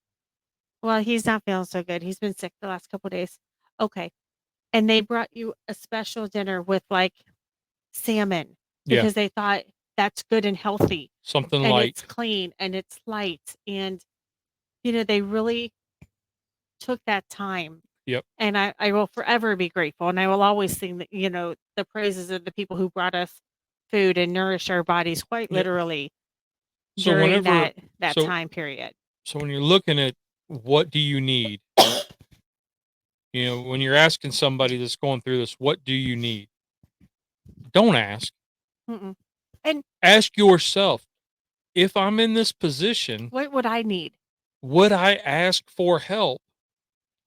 Speaker 2: Well, he's not feeling so good. He's been sick the last couple days. Okay. And they brought you a special dinner with like salmon
Speaker 1: yeah,
Speaker 2: because they thought that's good and healthy
Speaker 1: something
Speaker 2: and it's
Speaker 1: light.
Speaker 2: clean and it's light and they really took that time.
Speaker 1: Yep,
Speaker 2: And I will forever be grateful and I will always sing the praises of the people who brought us food and nourished our bodies quite
Speaker 1: yep.
Speaker 2: literally
Speaker 1: So
Speaker 2: during
Speaker 1: whenever,
Speaker 2: that
Speaker 1: so
Speaker 2: time period.
Speaker 1: so when you're looking at what do you need, when you're asking somebody that's going through this, what do you need? Don't ask.
Speaker 2: Mm-mm. And
Speaker 1: Ask yourself, if I'm in this position,
Speaker 2: what would I need?
Speaker 1: would I ask for help?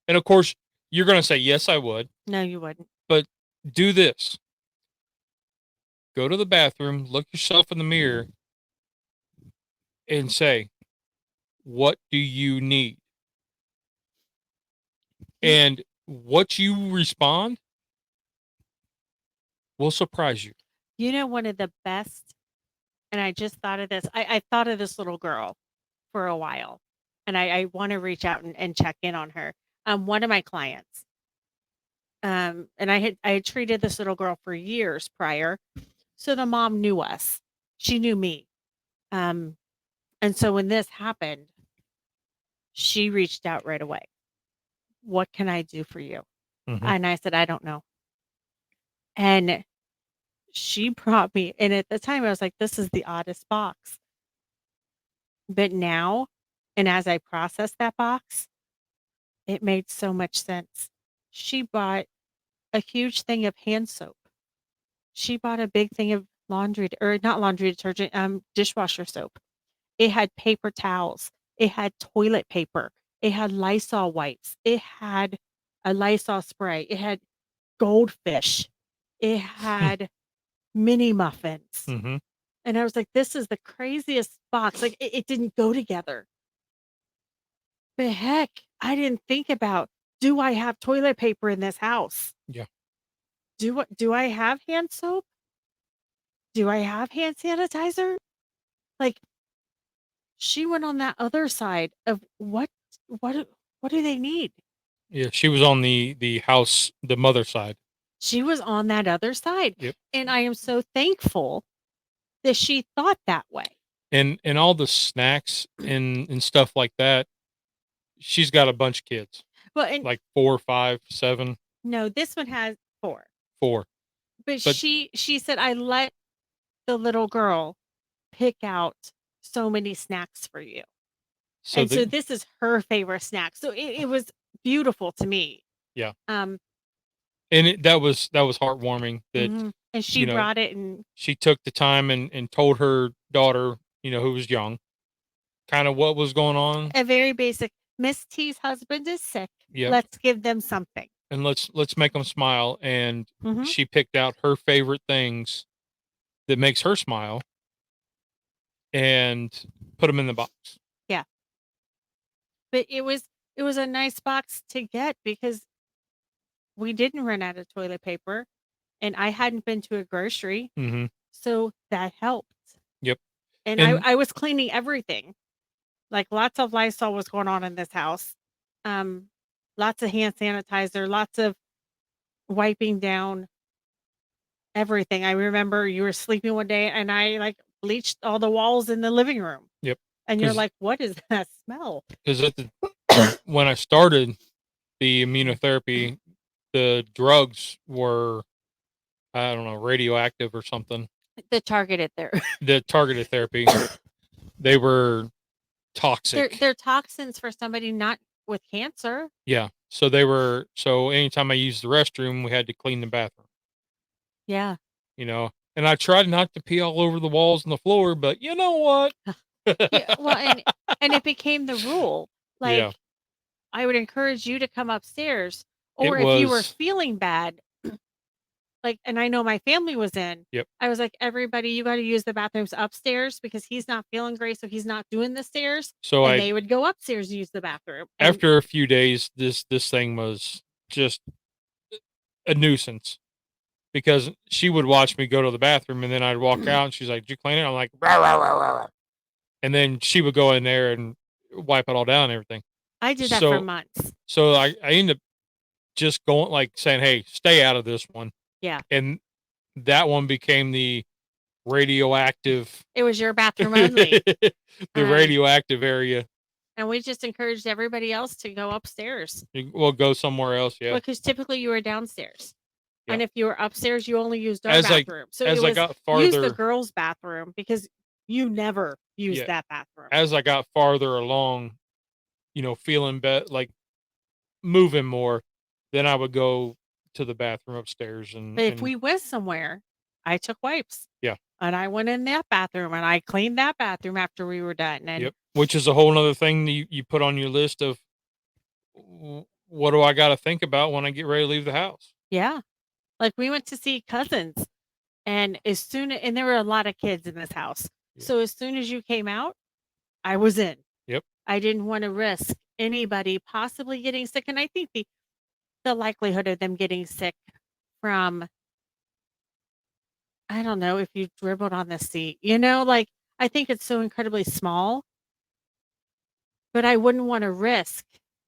Speaker 1: And of course, you're going to say, yes, I would.
Speaker 2: No, you wouldn't.
Speaker 1: But do this: go to the bathroom, look yourself in the mirror, and say, what do you need?
Speaker 2: You,
Speaker 1: And what you respond will surprise you.
Speaker 2: one of the best, and I just thought of this. I thought of this little girl for a while, and I want to reach out and check in on her. One of my clients, and I had treated this little girl for years prior, so the mom knew us. She knew me, um, and so when this happened, she reached out right away. What can I do for you?
Speaker 1: Mm-hmm.
Speaker 2: And I said, I don't know. And she brought me, and at the time I was like, this is the oddest box. But now, and as I processed that box, it made so much sense. She bought a huge thing of hand soap. She bought a big thing of or not laundry detergent, dishwasher soap. It had paper towels. It had toilet paper. It had Lysol wipes. It had a Lysol spray. It had goldfish. It had mini muffins.
Speaker 1: Mm-hmm.
Speaker 2: And I was like, this is the craziest box. Like it didn't go together. But heck, I didn't think about, do I have toilet paper in this house?
Speaker 1: Yeah.
Speaker 2: Do I have hand soap? Do I have hand sanitizer? Like she went on that other side of what what do they need?
Speaker 1: Yeah. She was on the house, the mother side.
Speaker 2: She was on that other side.
Speaker 1: Yep.
Speaker 2: And I am so thankful that she thought that way.
Speaker 1: And all the snacks and stuff like that. She's got a bunch of kids.
Speaker 2: Well, and
Speaker 1: like 4, 5, 7,
Speaker 2: no, this one has 4.
Speaker 1: 4.
Speaker 2: But
Speaker 1: But
Speaker 2: she said, "I let the little girl pick out so many snacks for you."
Speaker 1: so
Speaker 2: And so
Speaker 1: the
Speaker 2: this is her favorite snack. So it was beautiful to me.
Speaker 1: yeah,
Speaker 2: Um,
Speaker 1: and that was heartwarming that,
Speaker 2: and she
Speaker 1: you know,
Speaker 2: brought it, and
Speaker 1: she took the time and told her daughter, who was young, kind of what was going on.
Speaker 2: a very basic, "Miss T's husband is sick.
Speaker 1: Yep.
Speaker 2: Let's give them something."
Speaker 1: And let's make them smile. And
Speaker 2: Mhm.
Speaker 1: she picked out her favorite things that makes her smile and put them in the box.
Speaker 2: Yeah. But it was a nice box to get because we didn't run out of toilet paper, and I hadn't been to a grocery,
Speaker 1: Mm-hmm.
Speaker 2: so that helped.
Speaker 1: Yep.
Speaker 2: And I
Speaker 1: And
Speaker 2: I was cleaning everything. Like, lots of Lysol was going on in this house. Um, Lots of hand sanitizer, lots of wiping down everything. I remember you were sleeping one day and I, like, bleached all the walls in the living room,
Speaker 1: yep,
Speaker 2: and you're
Speaker 1: because
Speaker 2: like, "What is that smell?"
Speaker 1: at the when I started the immunotherapy, the drugs were, I don't know, radioactive or something.
Speaker 2: The targeted there.
Speaker 1: The targeted therapy, they were
Speaker 2: They're
Speaker 1: toxic.
Speaker 2: they're toxins for somebody not with cancer.
Speaker 1: Yeah. So they were, so anytime I used the restroom, we had to clean the bathroom,
Speaker 2: Yeah.
Speaker 1: you know. And I tried not to pee all over the walls and the floor, but you know what?
Speaker 2: Yeah, well, and it became the rule. Like,
Speaker 1: Yeah.
Speaker 2: I would encourage you to come upstairs,
Speaker 1: It
Speaker 2: or if you were
Speaker 1: was
Speaker 2: feeling bad, like, and I know my family was in,
Speaker 1: yep.
Speaker 2: I was like, "Everybody, you gotta use the bathrooms upstairs because he's not feeling great, so he's not doing the stairs."
Speaker 1: So
Speaker 2: And
Speaker 1: I,
Speaker 2: they would go upstairs to use the bathroom, and
Speaker 1: after a few days, this thing was just a nuisance, because she would watch me go to the bathroom and then I'd walk out and she's like, "Did you clean it?" I'm like, "Rah, rah, rah, rah, rah." And then she would go in there and wipe it all down and everything.
Speaker 2: I did that for
Speaker 1: So
Speaker 2: months.
Speaker 1: I ended up just going, like, saying, "Hey, stay out of this one."
Speaker 2: Yeah.
Speaker 1: And that one became the radioactive
Speaker 2: It was your bathroom only.
Speaker 1: the
Speaker 2: Um,
Speaker 1: radioactive area.
Speaker 2: and we just encouraged everybody else to go upstairs.
Speaker 1: We'll go somewhere else. Yeah.
Speaker 2: Well, because typically you were downstairs.
Speaker 1: Yeah.
Speaker 2: And if you were upstairs, you only used our
Speaker 1: As I
Speaker 2: bathroom. So it
Speaker 1: as I
Speaker 2: was
Speaker 1: got
Speaker 2: use the
Speaker 1: farther,
Speaker 2: girls' bathroom because you never used
Speaker 1: yeah,
Speaker 2: that bathroom.
Speaker 1: as I got farther along, feeling better, like moving more, then I would go to the bathroom upstairs
Speaker 2: But if
Speaker 1: and
Speaker 2: we went somewhere, I took wipes
Speaker 1: yeah,
Speaker 2: and I went in that bathroom and I cleaned that bathroom after we were done. And
Speaker 1: yep. Which is a whole nother thing that you put on your list of, what do I got to think about when I get ready to leave the house?
Speaker 2: yeah, like, we went to see cousins, and and there were a lot of kids in this house.
Speaker 1: Yeah.
Speaker 2: So as soon as you came out, I was in.
Speaker 1: Yep.
Speaker 2: I didn't want to risk anybody possibly getting sick. And I think the likelihood of them getting sick from, I don't know, if you dribbled on the seat, like, I think it's so incredibly small, but I wouldn't want to risk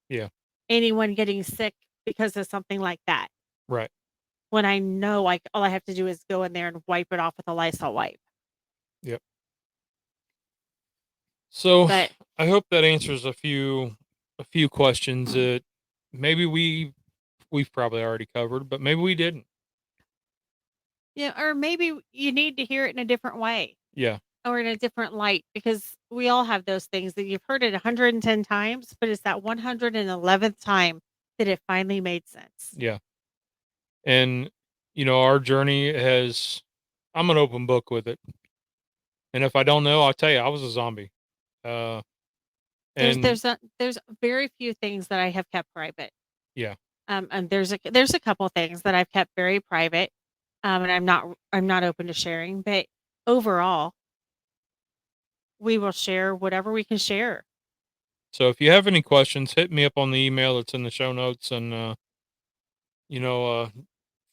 Speaker 1: Yeah.
Speaker 2: anyone getting sick because of something like that.
Speaker 1: Right.
Speaker 2: When I know, like, all I have to do is go in there and wipe it off with a Lysol wipe.
Speaker 1: Yep. So
Speaker 2: But
Speaker 1: I hope that answers a few questions that maybe we've probably already covered, but maybe we didn't.
Speaker 2: yeah, or maybe you need to hear it in a different way
Speaker 1: Yeah.
Speaker 2: or in a different light because we all have those things that you've heard it 110 times, but it's that 111th time that it finally made sense.
Speaker 1: Yeah. And our journey has, I'm an open book with it. And if I don't know, I'll tell you I was a zombie. Uh
Speaker 2: There's
Speaker 1: and
Speaker 2: there's very few things that I have kept private.
Speaker 1: yeah.
Speaker 2: And there's a couple things that I've kept very private. And I'm not open to sharing, but overall, we will share whatever we can share.
Speaker 1: So if you have any questions, hit me up on the email that's in the show notes, and you know, uh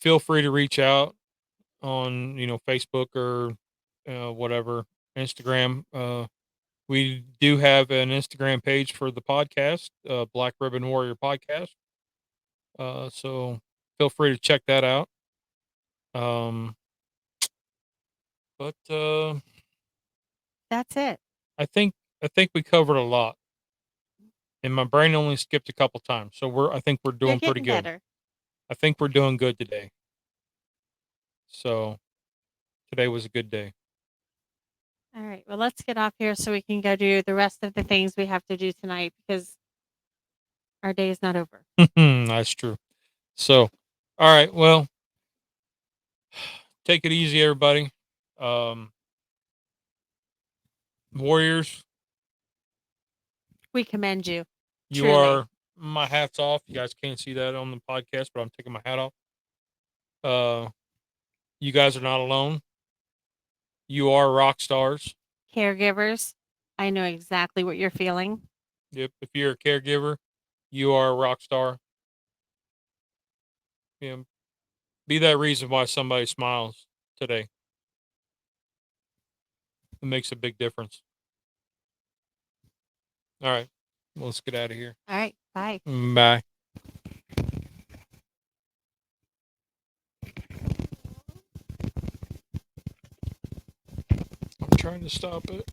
Speaker 1: feel free to reach out on, Facebook or whatever, Instagram. We do have an Instagram page for the podcast, Black Ribbon Warrior Podcast. So feel free to check that out. Um, but
Speaker 2: That's it.
Speaker 1: I think we covered a lot. and my brain only skipped a couple times. So I think we're doing pretty good.
Speaker 2: Better.
Speaker 1: I think we're doing good today. So today was a good day.
Speaker 2: All right. Well, let's get off here so we can go do the rest of the things we have to do tonight because our day is not over.
Speaker 1: That's true. So, all right. Well, take it easy, everybody. Warriors,
Speaker 2: We commend you.
Speaker 1: you
Speaker 2: Truly.
Speaker 1: are my hat's off. You guys can't see that on the podcast, but I'm taking my hat off. You guys are not alone. You are rock stars.
Speaker 2: Caregivers, I know exactly what you're feeling.
Speaker 1: Yep. If you're a caregiver, you are a rock star. Be that reason why somebody smiles today. It makes a big difference. All right. Well, let's get out of here.
Speaker 2: All right. Bye.
Speaker 1: Bye. I'm trying to stop it.